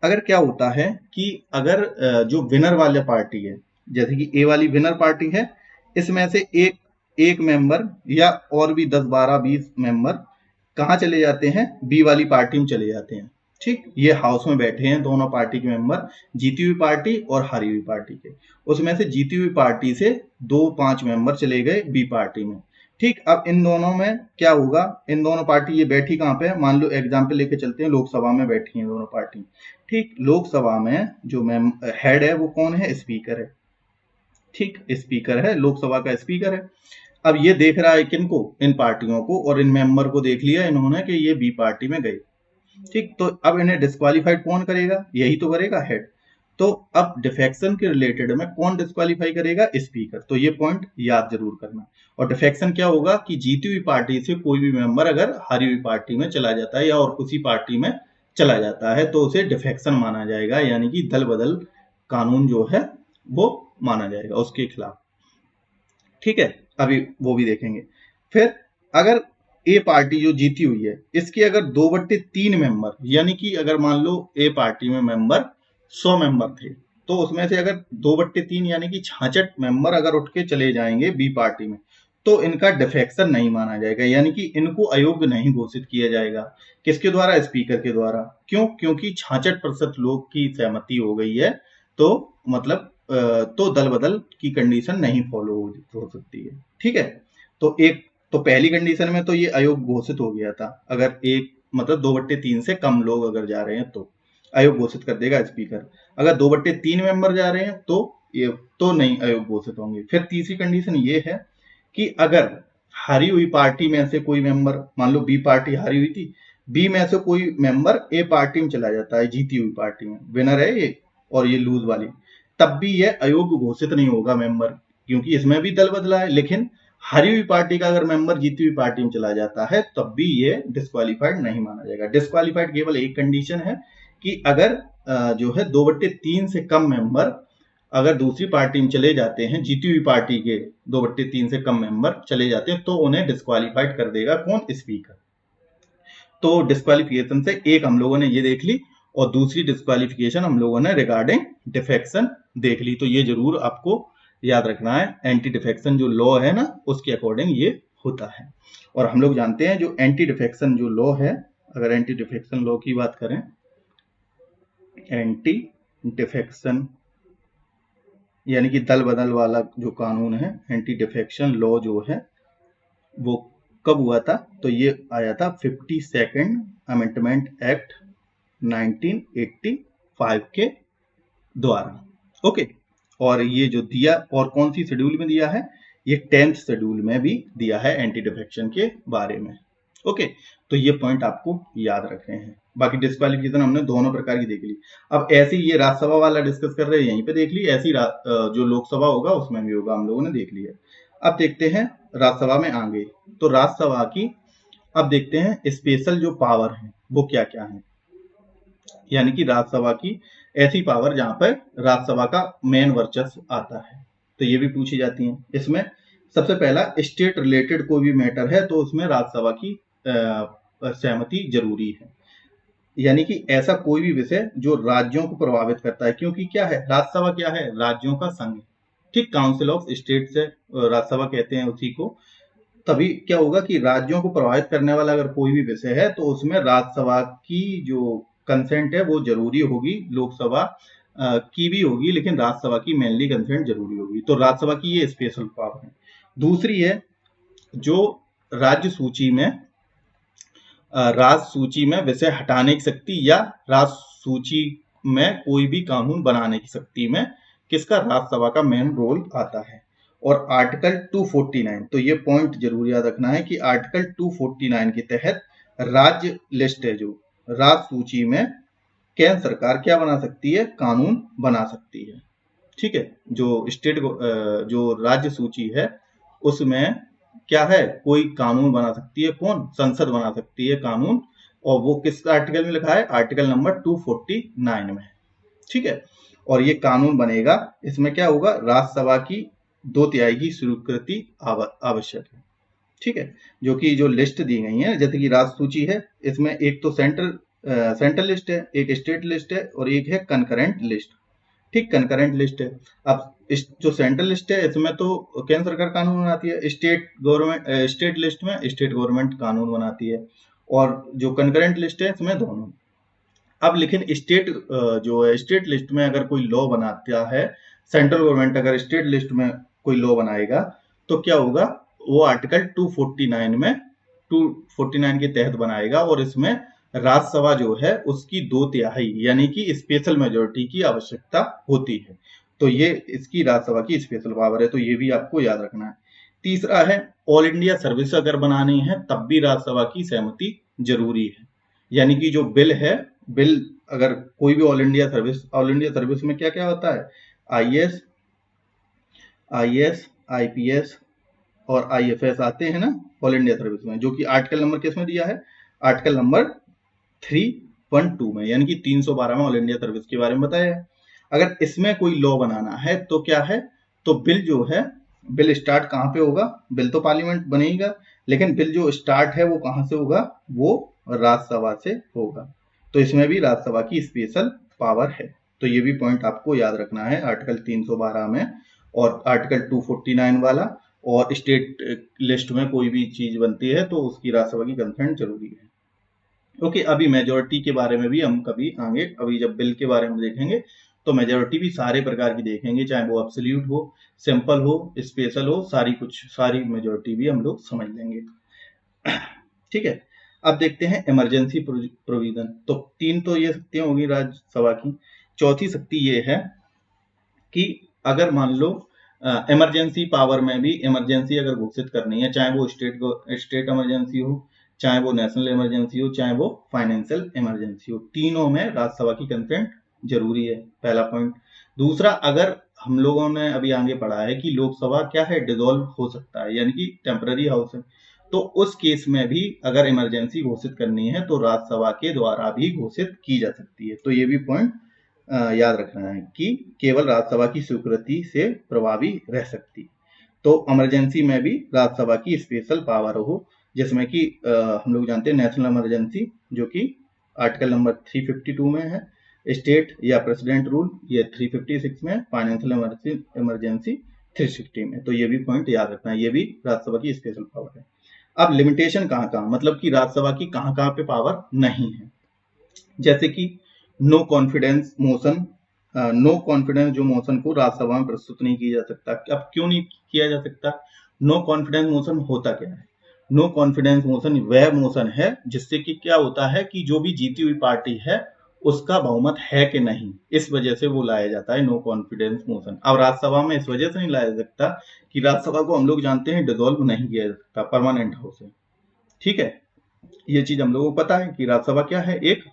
अगर क्या होता है कि अगर जो विनर वाले पार्टी है, जैसे कि ए वाली विनर पार्टी है, इसमें से एक एक मेंबर या और भी 10 12 20 मेंबर कहाँ चले जाते हैं, बी वाली पार्टी में चले जाते हैं। ठीक, ये हाउस में बैठे हैं दोनों पार्टी के मेंबर, जीती हुई पार्टी और हारी हुई पार्टी के, उसमें से जीती हुई पार्टी से 2-5 मेंबर चले गए बी पार्टी में। ठीक, अब इन दोनों में क्या होगा, इन दोनों पार्टी ये बैठी कहाँ पे है, मान लो एग्जाम्पल लेके चलते हैं, लोकसभा में बैठी हैं दोनों पार्टी। ठीक, लोकसभा में जो हेड है वो कौन है, स्पीकर है। ठीक, स्पीकर है, लोकसभा का स्पीकर है। अब ये देख रहा है किनको, इन पार्टियों को, और इन मेंबर को देख लिया इन्होंने कि ये बी पार्टी में गए। ठीक, तो अब इन्हें डिस्क्वालीफाइड कौन करेगा, यही तो करेगा, हेड। तो अब डिफेक्शन के रिलेटेड में कौन डिस्क्वालीफाई करेगा, स्पीकर। तो ये पॉइंट याद जरूर करना। और डिफेक्शन क्या होगा कि जीती हुई पार्टी से कोई भी मेंबर अगर हारी हुई पार्टी में चला जाता है या और किसी पार्टी में चला जाता है तो उसे डिफेक्शन माना जाएगा, यानी कि दल बदल कानून जो है वो माना जाएगा उसके खिलाफ। ठीक है, अभी वो भी देखेंगे। फिर अगर ए पार्टी जो जीती हुई है इसके अगर 2/3 मेंबर, यानी कि अगर मान लो ए पार्टी में मेंबर 100 मेंबर थे, तो उसमें से अगर 2/3 यानी कि 66 मेंबर अगर उठ के चले जाएंगे बी पार्टी में, तो इनका डिफेक्शन नहीं माना जाएगा, यानी कि इनको अयोग्य नहीं घोषित किया जाएगा। किसके द्वारा? स्पीकर के द्वारा। क्यों? क्योंकि 66% लोग की सहमति हो गई है, तो मतलब तो दल बदल की कंडीशन नहीं फॉलो हो सकती है। ठीक है, तो पहली कंडीशन में तो ये अयोग्य घोषित हो गया था, अगर एक मतलब 2/3 से कम लोग अगर जा रहे हैं तो अयोग्य घोषित कर देगा स्पीकर। अगर 2/3 मेंबर जा रहे हैं तो ये तो नहीं अयोग्य घोषित होंगे। फिर तीसरी कंडीशन ये है कि अगर हारी हुई पार्टी में से कोई मेंबर, मान लो बी पार्टी हारी हुई थी, बी में से कोई मेंबर ए पार्टी में चला जाता है, जीती हुई पार्टी में, विनर है ये और ये लूज वाली, तब भी ये अयोग्य घोषित नहीं होगा मेंबर, क्योंकि इसमें भी दल बदला है। लेकिन हारी हुई पार्टी का अगर मेंबर जीती हुई पार्टी में चला जाता है तब भी ये डिस्क्वालीफाइड नहीं माना जाएगा। डिस्क्वालीफाइड केवल एक कंडीशन है कि अगर जो है 2/3 से कम मेंबर अगर दूसरी पार्टी में चले जाते हैं, जीती हुई पार्टी के 2/3 से कम मेंबर चले जाते हैं, तो उन्हें डिस्क्वालीफाइड कर देगा कौन? स्पीकर। तो डिस्क्वालिफिकेशन से एक हम लोगों ने ये देख ली, और दूसरी डिस्क्वालिफिकेशन हम लोगों ने रिगार्डिंग डिफेक्शन देख ली। तो ये जरूर आपको याद रखना है, एंटी डिफेक्शन जो लॉ है ना उसके अकॉर्डिंग ये होता है। और हम लोग जानते हैं जो एंटी डिफेक्शन जो लॉ है, अगर एंटी डिफेक्शन लॉ की बात करें, एंटी डिफेक्शन यानी कि दल बदल वाला जो कानून है, एंटी डिफेक्शन लॉ जो है वो कब हुआ था? तो ये आया था 52nd अमेंडमेंट एक्ट 1985 के द्वारा। ओके, और ये जो दिया, और कौन सी शेड्यूल में दिया है? ये 10th शेड्यूल में भी दिया है एंटी डिफेक्शन के बारे में। ओके, तो ये पॉइंट आपको याद रखने हैं। बाकी डिस्क्वालिफिकेशन हमने दोनों प्रकार की देख ली। अब ऐसी ये राज्यसभा वाला डिस्कस कर रहे हैं, यहीं पे देख ली। ऐसी जो लोकसभा होगा उसमें भी होगा, हम लोगों ने देख लिया। अब देखते हैं राज्यसभा में आगे। तो राज्यसभा की अब देखते हैं स्पेशल जो पावर है वो क्या क्या है, यानी कि राज्यसभा की ऐसी पावर जहां पर राज्यसभा का मेन वर्चस्व आता है, तो ये भी पूछी जाती है। इसमें सबसे पहला, स्टेट रिलेटेड कोई भी मैटर है तो उसमें राज्यसभा की सहमति जरूरी है, यानी कि ऐसा कोई भी विषय जो राज्यों को प्रभावित करता है, क्योंकि क्या है, राज्यसभा क्या है? राज्यों का संघ। ठीक, काउंसिल ऑफ स्टेट से राज्यसभा कहते हैं उसी को। तभी क्या होगा कि राज्यों को प्रभावित करने वाला अगर कोई भी विषय है तो उसमें राज्यसभा की जो कंसेंट है वो जरूरी होगी। लोकसभा की भी होगी, लेकिन राज्यसभा की मेनली कंसेंट जरूरी होगी। तो राज्यसभा की ये स्पेशल पावर है। दूसरी है जो राज्य सूची में विषय हटाने की शक्ति, या राज्य सूची में कोई भी कानून बनाने की शक्ति में किसका? राज्यसभा का मेन रोल आता है। और आर्टिकल 249, तो ये पॉइंट जरूर याद रखना है कि आर्टिकल 249 के तहत राज्य लिस्ट है, जो राज्य सूची में केंद्र सरकार क्या बना सकती है? कानून बना सकती है। ठीक है, जो राज्य सूची है उसमें क्या है? कोई कानून बना सकती है। कौन? संसद बना सकती है कानून। और वो किस आर्टिकल में लिखा है? आर्टिकल नंबर 249 में। ठीक है, और ये कानून बनेगा, इसमें क्या होगा? राज्यसभा की 2/3 की स्वीकृति आवश्यक है। ठीक है, जो कि जो लिस्ट दी गई है, जैसे कि राज्य सूची है, इसमें एक तो सेंट्रल लिस्ट है, एक स्टेट लिस्ट है, और एक है कंकरेंट लिस्ट। ठीक, कंकरेंट लिस्ट है। अब इस जो सेंट्रल लिस्ट है इसमें तो केंद्र सरकार कानून बनाती है, स्टेट लिस्ट में स्टेट गवर्नमेंट कानून बनाती है, और जो कंकरेंट लिस्ट है इसमें दोनों। अब लेकिन जो है स्टेट लिस्ट में अगर कोई लॉ बनाता है, सेंट्रल गवर्नमेंट अगर स्टेट लिस्ट में कोई लॉ बनाएगा तो क्या होगा? वो आर्टिकल 249 के तहत बनाएगा, और इसमें राज्यसभा जो है उसकी 2/3 यानी कि स्पेशल मेजोरिटी की आवश्यकता होती है। तो ये इसकी राज्यसभा की स्पेशल पावर है, तो ये भी आपको याद रखना है। तीसरा है, ऑल इंडिया सर्विस अगर बनानी है तब भी राज्यसभा की सहमति जरूरी है, यानी कि जो बिल अगर कोई भी ऑल इंडिया सर्विस में क्या क्या होता है? आईएएस, आईपीएस और आईएफएस आते हैं ना ऑल इंडिया सर्विस में, जो कि आर्टिकल नंबर किसमें दिया है? आर्टिकल नंबर 3 312 में, यानी कि 312 में ऑल इंडिया सर्विस के बारे में बताया है। अगर इसमें कोई लॉ बनाना है तो क्या है, तो बिल जो है, बिल स्टार्ट कहाँ पे होगा, बिल तो पार्लियामेंट बनेगा, लेकिन बिल जो स्टार्ट है वो कहाँ से होगा, वो राज्यसभा से होगा। तो इसमें भी राज्यसभा की स्पेशल पावर है। तो ये भी पॉइंट आपको याद रखना है आर्टिकल 312 में, और आर्टिकल 249 वाला, और स्टेट लिस्ट में कोई भी चीज बनती है तो उसकी राज्यसभा की कंसेंट जरूरी है। ओके, अभी मेजोरिटी के बारे में भी हम कभी आगे, अभी जब बिल के बारे में देखेंगे तो मेजोरिटी भी सारे प्रकार की देखेंगे, चाहे वो एब्सोल्यूट हो, सिंपल हो, स्पेशल हो, सारी मेजोरिटी भी हम लोग समझ लेंगे। ठीक है, अब देखते हैं इमरजेंसी प्रोविजन। तो तीन तो ये शक्तियां होगी राज्यसभा की। चौथी शक्ति ये है कि अगर मान लो इमरजेंसी पावर में भी इमरजेंसी अगर घोषित करनी है, चाहे वो स्टेट इमरजेंसी हो, चाहे वो नेशनल इमरजेंसी हो, चाहे वो फाइनेंशियल इमरजेंसी हो, तीनों में राज्यसभा की कंसेंट जरूरी है, पहला पॉइंट। दूसरा, अगर हम लोगों ने अभी आगे पढ़ा है कि लोकसभा क्या है, डिसॉल्व हो सकता है, यानी कि टेम्पररी हाउस है, तो उस केस में भी अगर इमरजेंसी घोषित करनी है तो राज्यसभा के द्वारा भी घोषित की जा सकती है। तो ये भी पॉइंट याद रखना है कि केवल राज्यसभा की स्वीकृति से प्रभावी रह सकती। तो इमरजेंसी में भी राज्यसभा की स्पेशल पावर हो, जिसमें कि हम लोग जानते हैं नेशनल इमरजेंसी जो कि आर्टिकल नंबर 352 में है, स्टेट या प्रेसिडेंट रूल ये 356 में, फाइनेंशियल इमरजेंसी 360 में। तो ये भी पॉइंट याद रखना है, ये भी राज्यसभा की स्पेशल पावर है। अब लिमिटेशन कहाँ कहाँ, मतलब कि राज्यसभा की कहाँ कहाँ पे पावर नहीं है, जैसे कि no confidence motion. No confidence जो मोशन को राज्यसभा में प्रस्तुत नहीं किया जा सकता। अब क्यों नहीं किया जा सकता, नो कॉन्फिडेंस मोशन होता क्या है, नो कॉन्फिडेंस मोशन वह मोशन है जिससे कि क्या होता है कि जो भी जीती हुई पार्टी है उसका बहुमत है कि नहीं, इस वजह से वो लाया जाता है नो कॉन्फिडेंस मोशन। अब राज्यसभा में इस वजह से नहीं लाया जा सकता कि राज्यसभा को हम लोग जानते हैं डिसॉल्व नहीं किया जा सकता, परमानेंट हाउस है। ठीक है, ये चीज हम लोगों को पता है कि राज्यसभा क्या है, एक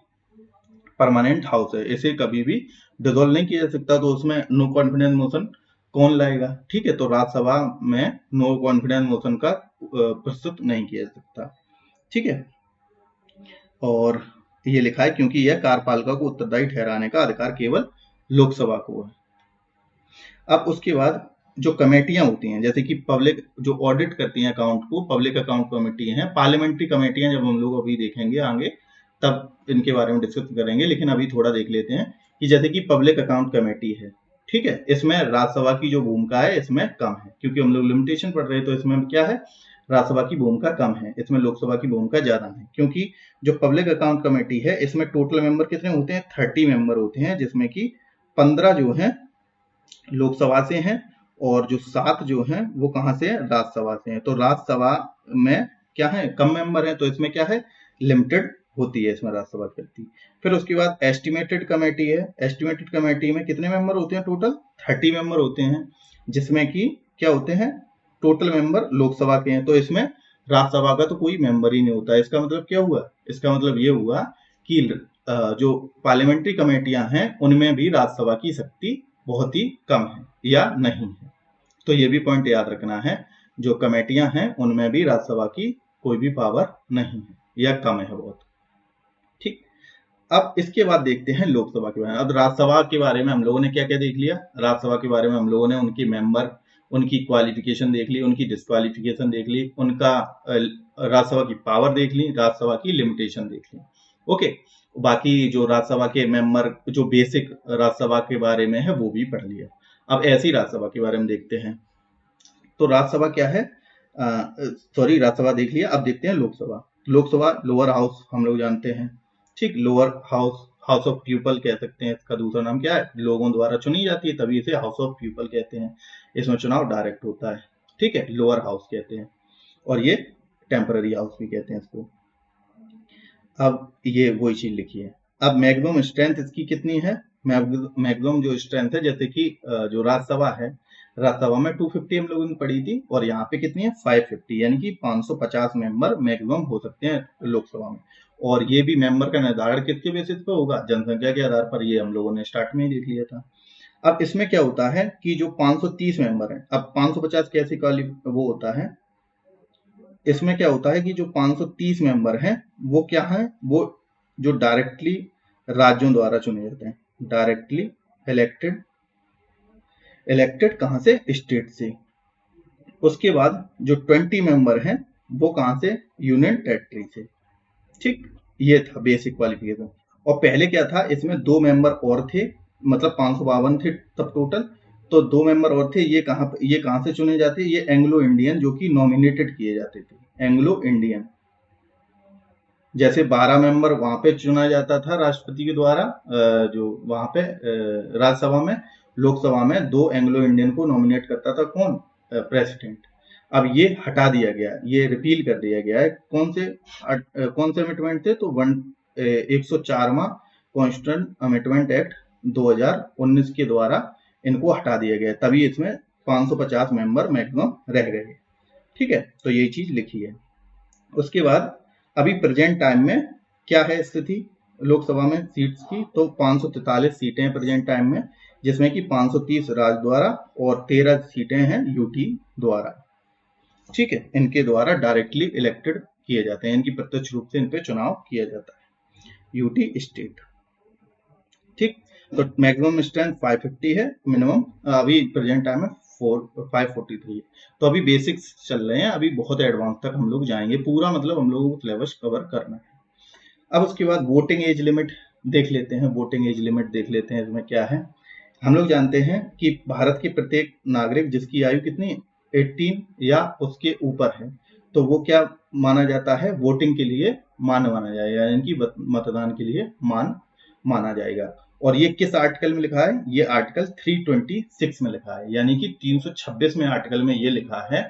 परमानेंट हाउस है, इसे कभी भी डिसॉल्व नहीं किया जा सकता। तो उसमें नो कॉन्फिडेंस मोशन कौन लाएगा, ठीक है, तो राज्यसभा में नो कॉन्फिडेंस मोशन का प्रस्तुत नहीं किया जा सकता। ठीक है, और ये लिखा है क्योंकि यह कार्यपालिका को उत्तरदायी ठहराने का अधिकार केवल लोकसभा को है। अब उसके बाद जो कमेटियां होती हैं, जैसे कि पब्लिक जो ऑडिट करती हैं अकाउंट को, पब्लिक अकाउंट कमेटी है, पार्लियामेंट्री कमेटियां जब हम लोग अभी देखेंगे आगे तब इनके बारे में डिस्कस करेंगे, लेकिन अभी थोड़ा देख लेते हैं कि जैसे कि पब्लिक अकाउंट कमेटी है, ठीक है, इसमें राज्यसभा की जो भूमिका है इसमें कम है, क्योंकि हम लोग लिमिटेशन पढ़ रहे हैं तो इसमें क्या है, राज्यसभा की भूमिका कम है, इसमें लोकसभा की भूमिका ज्यादा है। क्योंकि जो पब्लिक अकाउंट कमेटी है इसमें टोटल मेंबर कितने होते हैं, 30 मेंबर होते हैं, जिसमें कि 15 जो है लोकसभा से हैं और जो 7 जो हैं वो कहां से है, राज्यसभा से हैं। तो राज्यसभा में क्या है, कम मेंबर है, तो इसमें क्या है, लिमिटेड होती है इसमें राज्यसभा की शक्ति। फिर उसके बाद एस्टिमेटेड कमेटी है, एस्टिमेटेड कमेटी में कितने मेंबर होते हैं, टोटल 30 मेंबर होते हैं, जिसमें कि क्या होते हैं, टोटल मेंबर लोकसभा के हैं। तो इसमें राज्यसभा का तो कोई मेंबर ही नहीं होता है। इसका मतलब क्या हुआ, इसका मतलब ये हुआ कि जो पार्लियामेंट्री कमेटियां हैं उनमें भी राज्यसभा की शक्ति बहुत ही कम है या नहीं है। तो ये भी पॉइंट याद रखना है, जो कमेटियां हैं उनमें भी राज्यसभा की कोई भी पावर नहीं है या कम है बहुत। ठीक, अब इसके बाद देखते हैं लोकसभा के बारे में। अब राज्यसभा के बारे में हम लोगों ने क्या क्या देख लिया, राज्यसभा के बारे में हम लोगों ने उनकी मेंबर, उनकी क्वालिफिकेशन देख ली, उनकी डिस्क्वालिफिकेशन देख ली, उनका राज्यसभा की पावर देख ली, राज्यसभा की लिमिटेशन देख ली। ओके, बाकी जो राज्यसभा के मेंबर जो बेसिक राज्यसभा के बारे में है वो भी पढ़ लिया। अब ऐसी राज्यसभा के बारे में देखते हैं। तो राज्यसभा क्या है, सॉरी राज्यसभा देख लिया, अब देखते हैं लोकसभा। लोकसभा लोअर हाउस हम लोग जानते हैं, ठीक, lower house, house of people कह सकते हैं, इसका दूसरा नाम क्या है, लोगों द्वारा चुनी जाती है तभी इसे हाउस ऑफ पीपल कहते हैं। इसमें चुनाव डायरेक्ट होता है, ठीक है, लोअर हाउस कहते हैं, और ये टेम्पररी हाउस भी कहते हैं इसको। अब ये वही चीज लिखी है। अब मैक्सिमम स्ट्रेंथ इसकी कितनी है, मैक्सिमम जो स्ट्रेंथ है, जैसे कि जो राज्यसभा है, राज्यसभा में 250 हम लोगों ने पढ़ी थी, और यहाँ पे कितनी है 550, यानी कि 550 मेंबर मैक्सिमम हो सकते हैं लोकसभा में। और ये भी मेंबर का निर्धारण किसके बेसिस पे होगा, जनसंख्या के आधार पर, ये हम लोगों ने स्टार्ट में ही देख लिया था। अब इसमें क्या होता है कि जो 530 मेंबर है, अब 550 कैसे वो होता है, इसमें क्या होता है कि जो 530 मेंबर हैं वो क्या है, वो जो डायरेक्टली राज्यों द्वारा चुने जाते हैं, डायरेक्टली इलेक्टेड कहां से, स्टेट से। उसके बाद जो 20 मेंबर हैं वो कहां से, यूनियन टेरिटरी से। ठीक, ये था बेसिक क्वालिफिकेशन। और पहले क्या था, इसमें 2 मेंबर और थे, मतलब 552 थे तब टोटल, तो 2 मेंबर और थे। ये कहां से चुने जाते, ये एंग्लो इंडियन, जो कि नॉमिनेटेड किए जाते थे, एंग्लो इंडियन। जैसे 12 मेंबर वहां पे चुना जाता था राष्ट्रपति के द्वारा, जो वहां पे राज्यसभा में, लोकसभा में 2 एंग्लो इंडियन को नॉमिनेट करता था, कौन, प्रेसिडेंट। अब ये हटा दिया गया, ये रिपील कर दिया गया है। कौन से अमेंडमेंट थे, तो 104वां कॉन्स्टिट्यूशन अमेंडमेंट एक्ट 2019 के द्वारा इनको हटा दिया गया, तभी इसमें 550 मेंबर मैक्सिमम रह गए। ठीक है, तो ये चीज लिखी है। उसके बाद अभी प्रेजेंट टाइम में क्या है स्थिति लोकसभा में सीट्स की, तो 543 सीटें हैं प्रेजेंट टाइम में, जिसमें कि 530 राज्य द्वारा और 13 सीटें हैं यूटी द्वारा। ठीक है, इनके द्वारा डायरेक्टली इलेक्टेड किए जाते हैं, इनकी प्रत्यक्ष रूप से इन पे चुनाव किया जाता है, यूटी स्टेट। ठीक, तो मैक्सिमम स्ट्रेंथ 550 है, मिनिमम अभी प्रेजेंट टाइम में 543 है। तो अभी बेसिक्स चल रहे हैं, अभी बहुत एडवांस तक हम लोग जाएंगे, पूरा मतलब हम लोगों को सिलेबस कवर करना है। अब उसके बाद वोटिंग एज लिमिट देख लेते हैं, वोटिंग एज लिमिट देख लेते हैं इसमें क्या है। हम लोग जानते हैं कि भारत के प्रत्येक नागरिक जिसकी आयु कितनी 18 या उसके ऊपर है, तो वो क्या माना जाता है, वोटिंग के लिए मान्य माना जाएगा, यानी कि मतदान के लिए माना जाएगा। और ये किस आर्टिकल में लिखा है, ये आर्टिकल 326 में लिखा है, यानी कि 326 में आर्टिकल में ये लिखा है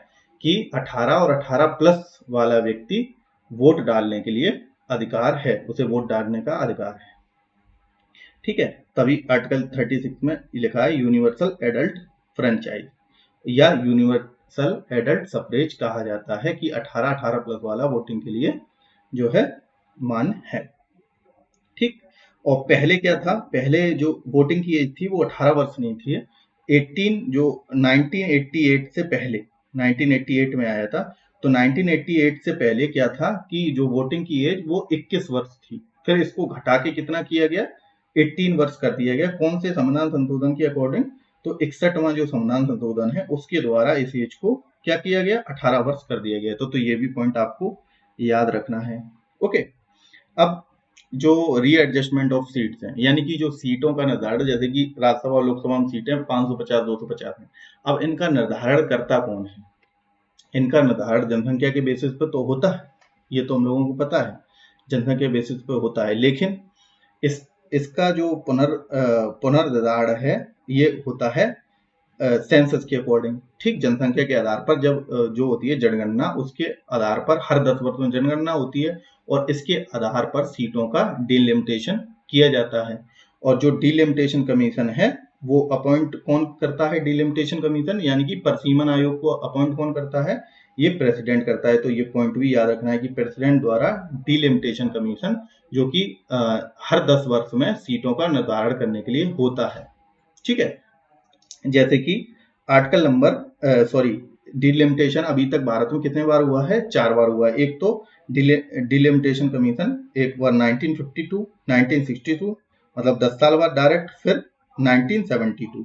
कि 18 और 18 प्लस वाला व्यक्ति वोट डालने के लिए अधिकार है, उसे वोट डालने का अधिकार है। ठीक है, तभी आर्टिकल 36 में लिखा है यूनिवर्सल एडल्ट फ्रेंचाइज या यूनिवर्सल एडल्ट सफरेज कहा जाता है, कि 18 प्लस वाला वोटिंग के लिए जो है मान्य है। ठीक, और पहले क्या था, पहले जो वोटिंग की एज थी वो 18 वर्ष नहीं थी, 18 जो 1988 से पहले, 1988 में आया था, तो 1988 से पहले क्या था कि जो वोटिंग की एज वो 21 वर्ष थी, फिर इसको घटा के कितना किया गया, 18 वर्ष कर दिया गया। कौन से संविधान संशोधन के अकॉर्डिंग, तो 61वां जो संविधान संशोधन है उसके द्वारा इस एज को क्या किया गया, 18 वर्ष कर दिया गया। तो ये भी पॉइंट आपको याद रखना है। ओके, अब जो रीएडजस्टमेंट ऑफ सीट्स हैं, यानी कि जो सीटों का निर्धारण, जैसे कि राज्यसभा और लोकसभा में सीटें 550 250 हैं, अब इनका निर्धारण करता कौन है, इनका निर्धारण जनसंख्या के बेसिस पर तो होता है, ये तो हम लोगों को पता है, जनसंख्या बेसिस पर होता है, लेकिन इसका जो पुनर्निर्धारण है ये होता है सेंसस के अकॉर्डिंग। ठीक, जनसंख्या के आधार पर जब जो होती है जनगणना, उसके आधार पर हर 10 वर्ष में जनगणना होती है, और इसके आधार पर सीटों का डिलिमिटेशन किया जाता है। और जो डिलिमिटेशन कमीशन है वो अपॉइंट कौन करता है, डिलिमिटेशन कमीशन यानी कि परिसीमन आयोग को अपॉइंट कौन करता है, ये प्रेसिडेंट करता है। तो ये पॉइंट भी याद रखना है कि प्रेसिडेंट द्वारा डिलिमिटेशन कमीशन, जो कि हर 10 वर्ष में सीटों का निर्धारण करने के लिए होता है। ठीक है, जैसे कि आर्टिकल नंबर डिलिमिटेशन अभी तक भारत में कितने बार हुआ है, 4 बार हुआ है। एक तो डिलिमिटेशन कमीशन एक बार 1952, 1962 मतलब 10 साल बाद डायरेक्ट, फिर 1972,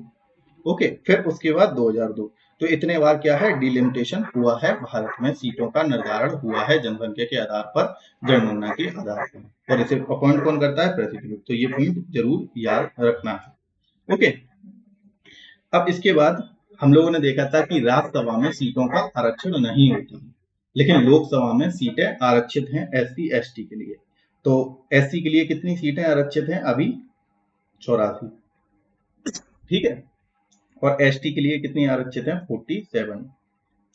ओके, फिर उसके बाद 2002। तो इतने बार क्या है, डिलिमिटेशन हुआ है भारत में, सीटों का निर्धारण हुआ है जनसंख्या के आधार पर, जनगणना के आधार पर, और इसे अपॉइंट कौन करता है, प्रेसिडेंट। तो ये पॉइंट जरूर याद रखना है। ओके, अब इसके बाद हम लोगों ने देखा था कि राज्यसभा में सीटों का आरक्षण नहीं होता, लेकिन लोकसभा में सीटें आरक्षित हैं SC ST के लिए। तो SC के लिए कितनी सीटें आरक्षित हैं अभी, 84। ठीक है, और ST के लिए कितनी आरक्षित हैं, 47।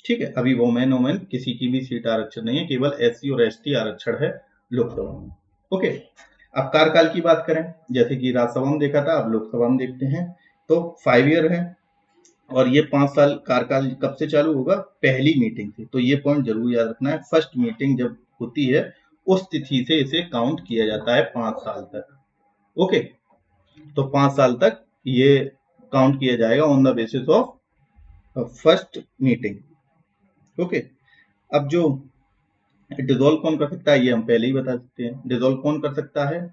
ठीक है, अभी वोमेन किसी की भी सीट आरक्षित नहीं है, केवल SC और ST आरक्षण है लोकसभा में। ओके, अब कार्यकाल की बात करें, जैसे कि राज्यसभा में देखा था, अब लोकसभा में देखते हैं। तो 5 ईयर है, और ये 5 साल कार्यकाल कब से चालू होगा, पहली मीटिंग से। तो ये पॉइंट जरूर याद रखना है, फर्स्ट मीटिंग जब होती है उस तिथि से इसे काउंट किया जाता है 5 साल तक। ओके, तो 5 साल तक ये काउंट किया जाएगा on the basis of first meeting. Okay, अब जो डिसॉल्व कौन कर सकता है ये हम पहले ही बता सकते हैं। डिसॉल्व कौन कर सकता है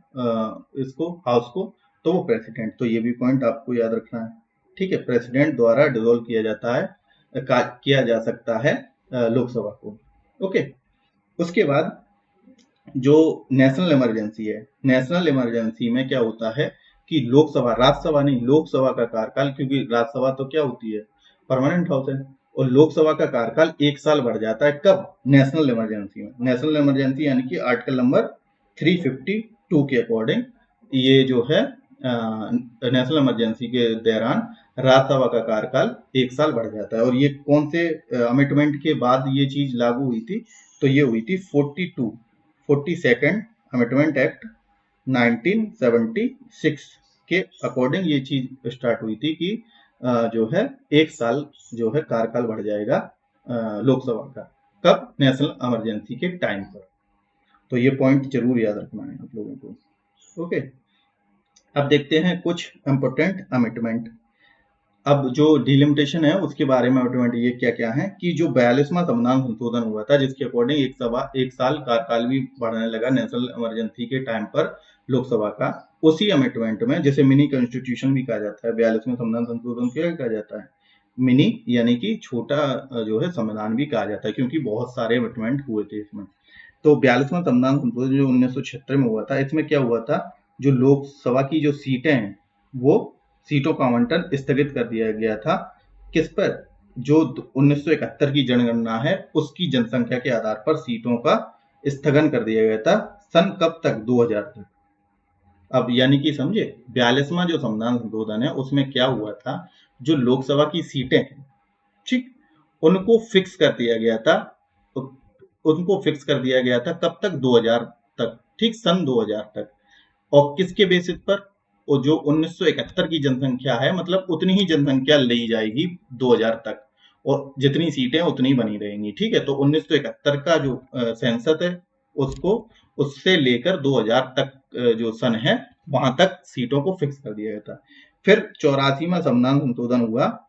इसको, हाउस को, तो वो प्रेसिडेंट। तो ये भी पॉइंट आपको याद रखना है। ठीक है, प्रेसिडेंट द्वारा डिसॉल्व किया जाता है, किया जा सकता है लोकसभा को। ओके, उसके बाद जो नेशनल इमरजेंसी है, नेशनल इमरजेंसी में क्या होता है कि लोकसभा, राज्यसभा नहीं, लोकसभा का कार्यकाल, क्योंकि राज्यसभा तो क्या होती है, परमानेंट हाउस है, और लोकसभा का कार्यकाल 1 साल बढ़ जाता है। कब? नेशनल इमरजेंसी में। नेशनल इमरजेंसी यानी कि आर्टिकल नंबर 352 के अकॉर्डिंग ये जो है नेशनल इमरजेंसी के दौरान राज्यसभा का कार्यकाल 1 साल बढ़ जाता है। और ये कौन से अमेंडमेंट के बाद ये चीज लागू हुई थी? तो ये हुई थी 42nd अमेंडमेंट एक्ट 1976 के अकॉर्डिंग ये चीज स्टार्ट हुई थी कि जो है 1 साल जो है कार्यकाल बढ़ जाएगा लोकसभा का। कब? नेशनल इमरजेंसी के टाइम पर। तो ये पॉइंट जरूर याद रखना है आप लोगों को। ओके, अब देखते हैं कुछ इंपोर्टेंट अमेंडमेंट। अब जो डिलिमिटेशन है उसके बारे में अमेंडमेंट ये क्या क्या है कि जो 42वां संविधान संशोधन हुआ था, जिसके अकॉर्डिंग 1 साल कार्यकाल भी बढ़ने लगा नेशनल इमरजेंसी के टाइम पर लोकसभा का, उसी अमेंडमेंट में, जिसे मिनी कॉन्स्टिट्यूशन भी कहा जाता है, 42वें संविधान संशोधन क्या कहा जाता है? मिनी, यानी कि छोटा जो है संविधान भी कहा जाता है, क्योंकि बहुत सारे अमेंडमेंट हुए थे इसमें। तो 42वां संविधान संशोधन जो 1976 में हुआ था, इसमें क्या हुआ था, जो लोकसभा की जो सीटें हैं वो सीटों का आवंटन स्थगित कर दिया गया था। किस पर? जो 1971 की जनगणना है उसकी जनसंख्या के आधार पर सीटों का स्थगन कर दिया गया था। सन कब तक? 2000 तक। अब यानी कि समझे, 42वां जो संविधान संशोधन है उसमें क्या हुआ था, जो लोकसभा की सीटें हैं, ठीक, उनको फिक्स कर दिया गया था। उनको फिक्स कर दिया गया था कब तक? 2000 तक, ठीक, सन 2000 तक। और किसके बेसिस पर? वो जो 1971 की जनसंख्या है, मतलब उतनी ही जनसंख्या ली जाएगी 2000 तक, और जितनी सीटें उतनी बनी रहेंगी। ठीक है, तो 1971 का जो सेंसस है उसको, उससे लेकर 2000 तक जो सन है वहां तक सीटों को फिक्स कर दिया गया था। फिर 84वां संविधान संशोधन हुआ,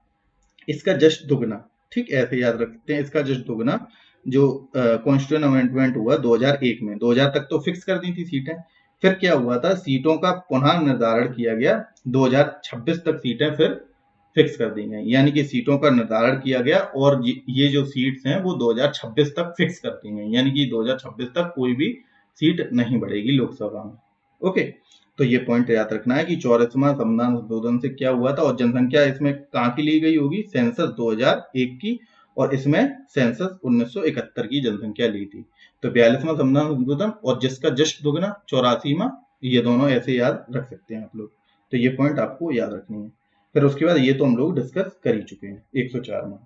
इसका जस्ट दुगना, ठीक, ऐसे याद रखते हैं, इसका जस्ट दुगना जो कॉन्स्टिट्यूशन अमेंडमेंट हुआ 2001 में। 2000 तक तो फिक्स कर दी थी सीटें। फिर क्या हुआ था, सीटों का पुनः निर्धारण किया गया, 2026 तक सीटें फिर फिक्स कर दी गई, यानी कि सीटों का निर्धारण किया गया और ये जो सीट्स हैं वो 2026 तक फिक्स कर दी गई, यानी कि 2026 तक कोई भी सीट नहीं बढ़ेगी लोकसभा में। ओके, तो ये पॉइंट याद रखना है कि 84वां संविधान संशोधन से क्या हुआ था, और जनसंख्या इसमें कहाँ की ली गई होगी? सेंसस 2001 की, और इसमें सेंसस 1971 की जनसंख्या ली थी। तो 42वां संविधान संशोधन और जिसका जस्ट दुगना 84वां, ये दोनों ऐसे याद रख सकते हैं आप लोग। तो ये पॉइंट आपको याद रखनी है। फिर उसके बाद ये तो हम लोग डिस्कस कर ही चुके हैं 104 में।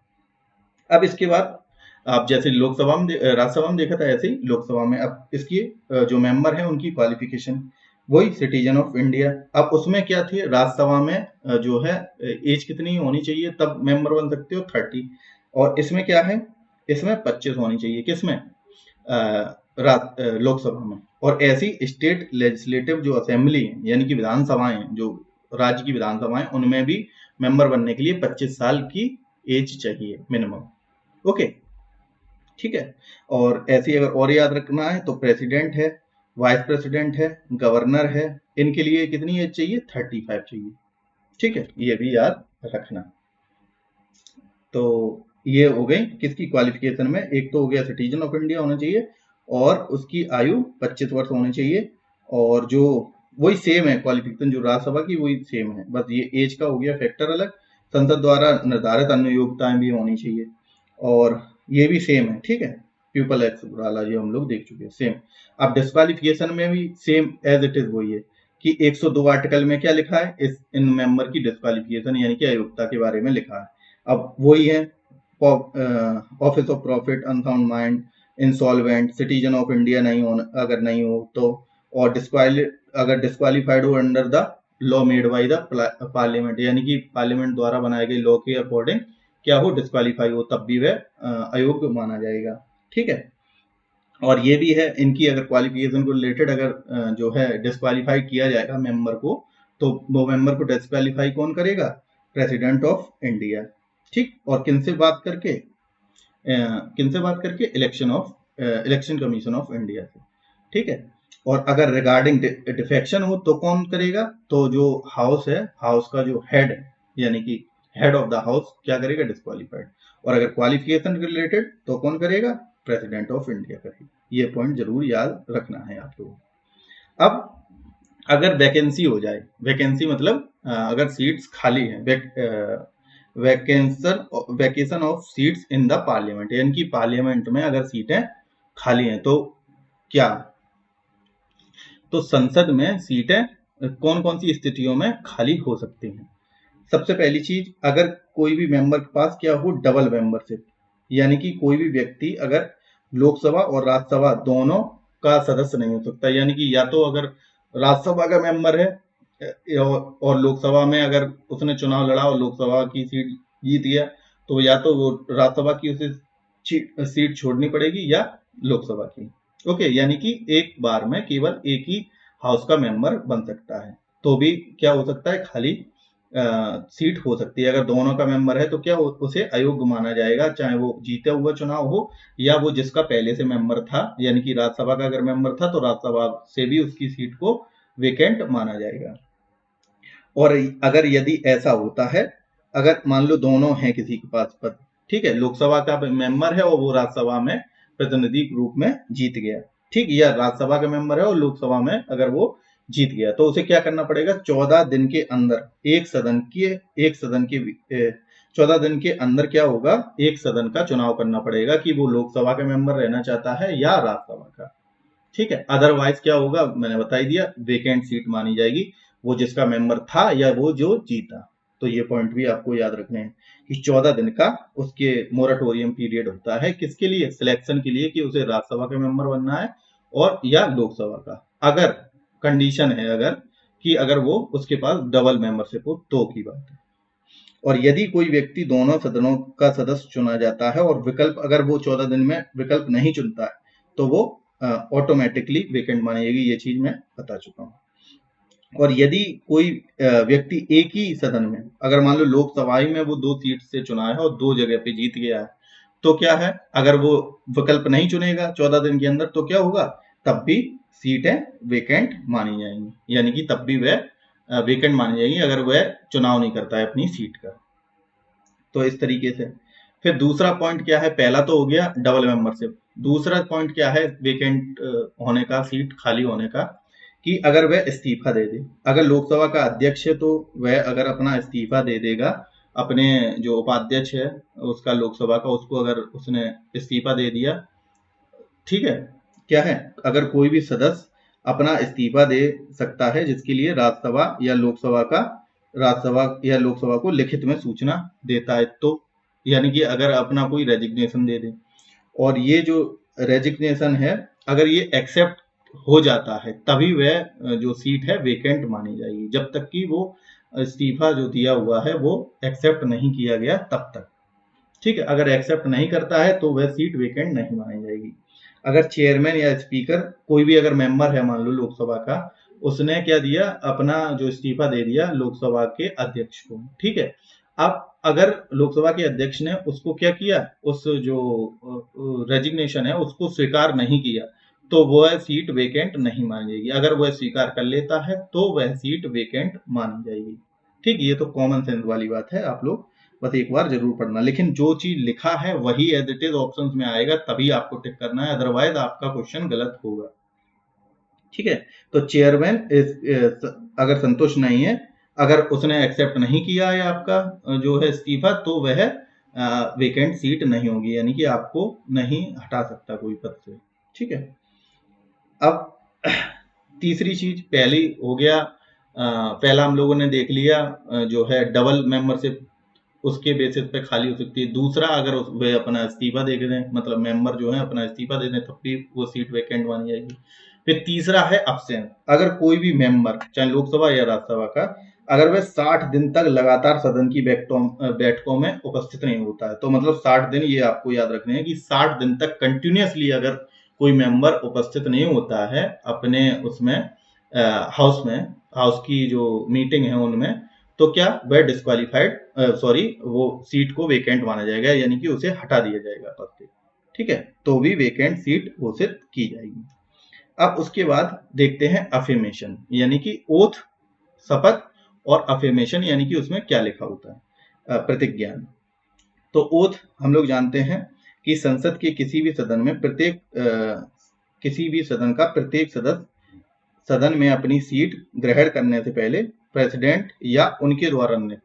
अब इसके बाद आप जैसे लोकसभा में राज्यसभा में देखा था, ऐसे ही लोकसभा में अब इसकी जो मेंबर है उनकी क्वालिफिकेशन वही सिटीजन ऑफ इंडिया। अब उसमें क्या थी, राज्यसभा में जो है एज कितनी होनी चाहिए तब मेंबर बन सकते हो? 30। और इसमें क्या है, इसमें 25 होनी चाहिए। किसमें? लोकसभा में। और ऐसी स्टेट लेजिस्लेटिव जो असेंबली है, यानी कि विधानसभाएं, जो राज्य की विधानसभाएं, उनमें भी मेंबर बनने के लिए 25 साल की एज चाहिए मिनिमम। ओके, ठीक है। और ऐसे अगर और याद रखना है तो प्रेसिडेंट है, वाइस प्रेसिडेंट है, गवर्नर है, इनके लिए कितनी एज चाहिए? 35 चाहिए। ठीक है, ये भी याद रखना। तो ये हो गई किसकी क्वालिफिकेशन में, एक तो हो गया सिटीजन ऑफ इंडिया होना चाहिए, और उसकी आयु 25 वर्ष होनी चाहिए, और जो वही सेम है क्वालिफिकेशन जो राज्यसभा की, वही सेम है, बस ये एज का हो गया फैक्टर अलग। संसद द्वारा निर्धारित अन्य योग्यताएं भी होनी चाहिए, और ये भी सेम है, ठीक है, पीपल एक्ट वाला जो हम लोग देख चुके हैं, सेम। अब डिस्क्वालिफिकेशन में भी सेम एज इट इज वही है कि 102 आर्टिकल में क्या लिखा है, इस इन मेंबर की डिस्क्वालिफिकेशन यानी कि अयोग्यता के बारे में लिखा है। अब वही है, office of profit, unsound mind, insolvent, citizen of India नहीं हो, अगर नहीं हो तो, और अगर डिस्क्वालीफाइड हो under the law made by the parliament, यानी कि पार्लियामेंट द्वारा बनाए गए लॉ के अकॉर्डिंग क्या हो, डिस्क्वालीफाई हो, तब भी वह अयोग्य माना जाएगा। ठीक है, और ये भी है इनकी अगर क्वालिफिकेशन को रिलेटेड अगर जो है डिस्क्वालीफाई किया जाएगा मेंबर को, तो वो मेंबर को डिस्क्वालीफाई कौन करेगा? President of India. ठीक, और किनसे बात करके? Election of election commission of India से, ठीक है। और अगर रिगार्डिंग डिफेक्शन हो तो कौन करेगा, तो जो हाउस है, हाउस का जो हेड है, यानी कि हेड ऑफ द हाउस क्या करेगा, डिस्क्वालीफाइड। और अगर क्वालिफिकेशन रिलेटेड तो कौन करेगा, प्रेसिडेंट ऑफ इंडिया करेगा। ये पॉइंट जरूर याद रखना है आप लोगों को। अब अगर वैकेंसी हो जाए, वैकेंसी मतलब अगर सीट्स खाली हैं, vacation of seats in the parliament, यानी कि पार्लियामेंट में अगर सीटें खाली हैं तो क्या, तो संसद में सीटें कौन कौन सी स्थितियों में खाली हो सकती हैं। सबसे पहली चीज, अगर कोई भी मेंबर के पास क्या हो, डबल मेंबरशिप, यानी कि कोई भी व्यक्ति अगर लोकसभा और राज्यसभा दोनों का सदस्य नहीं हो सकता, यानी कि या तो अगर राज्यसभा का मेंबर है और लोकसभा में अगर उसने चुनाव लड़ा और लोकसभा की सीट जीत गया, तो या तो वो राज्यसभा की उसे सीट छोड़नी पड़ेगी या लोकसभा की। ओके, यानी कि एक बार में केवल एक ही हाउस का मेंबर बन सकता है, तो भी क्या हो सकता है, खाली सीट हो सकती है। अगर दोनों का मेंबर है तो क्या उसे अयोग्य माना जाएगा, चाहे वो जीता हुआ चुनाव हो या वो जिसका पहले से मेंबर था, यानी कि राज्यसभा का अगर मेंबर था तो राज्यसभा से भी उसकी सीट को वेकेंट माना जाएगा। और अगर यदि ऐसा होता है, अगर मान लो दोनों हैं किसी के पास पद, ठीक है, लोकसभा का मेंबर है और वो राज्यसभा में प्रतिनिधि के रूप में जीत गया, ठीक, या राज्यसभा का मेंबर है और लोकसभा में अगर वो जीत गया, तो उसे क्या करना पड़ेगा, 14 दिन के अंदर एक सदन के 14 दिन के अंदर क्या होगा, एक सदन का चुनाव करना पड़ेगा कि वो लोकसभा का मेंबर रहना चाहता है या राज्यसभा का, ठीक है। अदरवाइज क्या होगा, मैंने बता ही दिया, वेकेंट सीट मानी जाएगी, वो जिसका मेंबर था या वो जो जीता। तो ये पॉइंट भी आपको याद रखने हैं कि 14 दिन का उसके मोरेटोरियम पीरियड होता है, किसके लिए, सिलेक्शन के लिए, कि उसे राज्यसभा का मेंबर बनना है और या लोकसभा का। अगर कंडीशन है अगर कि अगर वो उसके पास डबल मेंबरशिप हो तो की बात है। और यदि कोई व्यक्ति दोनों सदनों का सदस्य चुना जाता है और विकल्प अगर वो 14 दिन में विकल्प नहीं चुनता है तो वो ऑटोमेटिकली वेकेंट मानी जाएगी, ये चीज मैं बता चुका हूँ। और यदि कोई व्यक्ति एक ही सदन में, अगर मान लो लोकसभा में वो 2 सीट से चुना है और 2 जगह पे जीत गया है, तो क्या है, अगर वो विकल्प नहीं चुनेगा 14 दिन के अंदर तो क्या होगा, तब भी सीटें वेकेंट मानी जाएंगी, यानी कि तब भी वह वेकेंट मानी जाएंगी अगर वह चुनाव नहीं करता है अपनी सीट का। तो इस तरीके से फिर दूसरा पॉइंट क्या है, पहला तो हो गया डबल मेंबरशिप, दूसरा पॉइंट क्या है वेकेंट होने का, सीट खाली होने का, कि अगर वह इस्तीफा दे दे। अगर लोकसभा का अध्यक्ष है तो वह अगर अपना इस्तीफा दे देगा, अपने जो उपाध्यक्ष है उसका लोकसभा का, उसको अगर उसने इस्तीफा दे दिया, ठीक है, क्या है, अगर कोई भी सदस्य अपना इस्तीफा दे सकता है जिसके लिए राज्यसभा या लोकसभा को लिखित में सूचना देता है, तो यानी कि अगर अपना कोई रेजिग्नेशन दे दे, और ये जो रेजिग्नेशन है अगर ये एक्सेप्ट हो जाता है तभी वह जो सीट है वेकेंट मानी जाएगी, जब तक कि वो इस्तीफा जो दिया हुआ है वो एक्सेप्ट नहीं किया गया तब तक, ठीक है। अगर एक्सेप्ट नहीं करता है तो वह सीट वेकेंट नहीं मानी जाएगी। अगर चेयरमैन या स्पीकर, कोई भी अगर मेंबर है मान लो लोकसभा का, उसने क्या दिया, अपना जो इस्तीफा दे दिया लोकसभा के अध्यक्ष को, ठीक है। अब अगर लोकसभा के अध्यक्ष ने उसको क्या किया, उस जो रेजिग्नेशन है उसको स्वीकार नहीं किया, तो वह सीट वेकेंट नहीं मानी जाएगी। अगर वह स्वीकार कर लेता है तो वह सीट वेकेंट मानी जाएगी, ठीक। ये तो कॉमन सेंस वाली बात है, आप लोग बस एक बार जरूर पढ़ना, लेकिन जो चीज लिखा है वही एज इट इज ऑप्शंस में आएगा तभी आपको टिक करना है, अदरवाइज आपका क्वेश्चन गलत होगा, ठीक है। तो चेयरमैन अगर संतुष्ट नहीं है, अगर उसने एक्सेप्ट नहीं किया है आपका जो है इस्तीफा, तो वह वेकेंट सीट नहीं होगी, यानी कि आपको नहीं हटा सकता कोई पद से, ठीक है। अब तीसरी चीज, पहली हो गया पहला हम लोगों ने देख लिया जो है डबल मेंबरशिप उसके बेसिस पे खाली हो सकती है। दूसरा, अगर वे अपना इस्तीफा दे दें, मतलब मेंबर जो है अपना इस्तीफा दे दें, तब भी वो सीट वैकेंट मानी जाएगी। फिर तीसरा है अब्सेंट, अगर कोई भी मेंबर चाहे लोकसभा या राज्यसभा का, अगर वह 60 दिन तक लगातार सदन की बैठकों में उपस्थित नहीं होता है, तो मतलब 60 दिन, ये आपको याद रखने हैं कि 60 दिन तक कंटिन्यूसली अगर कोई मेंबर उपस्थित नहीं होता है अपने उसमें हाउस की जो मीटिंग है उनमें, तो क्या वह डिस्क्वालीफाइड वो सीट को वेकेंट माना जाएगा, यानी कि उसे हटा दिया जाएगा पद से, ठीक है, तो भी वेकेंट सीट घोषित की जाएगी। अब उसके बाद देखते हैं अफर्मेशन, यानी कि ओथ, शपथ, और अफर्मेशन यानी कि उसमें क्या लिखा होता है, प्रतिज्ञान। तो ओथ हम लोग जानते हैं कि संसद के किसी भी सदन में किसी भी सदन का प्रत्येक सदस्य सदन में अपनी सीट ग्रहण करने से पहले प्रेसिडेंट या उनके द्वारा नियुक्त,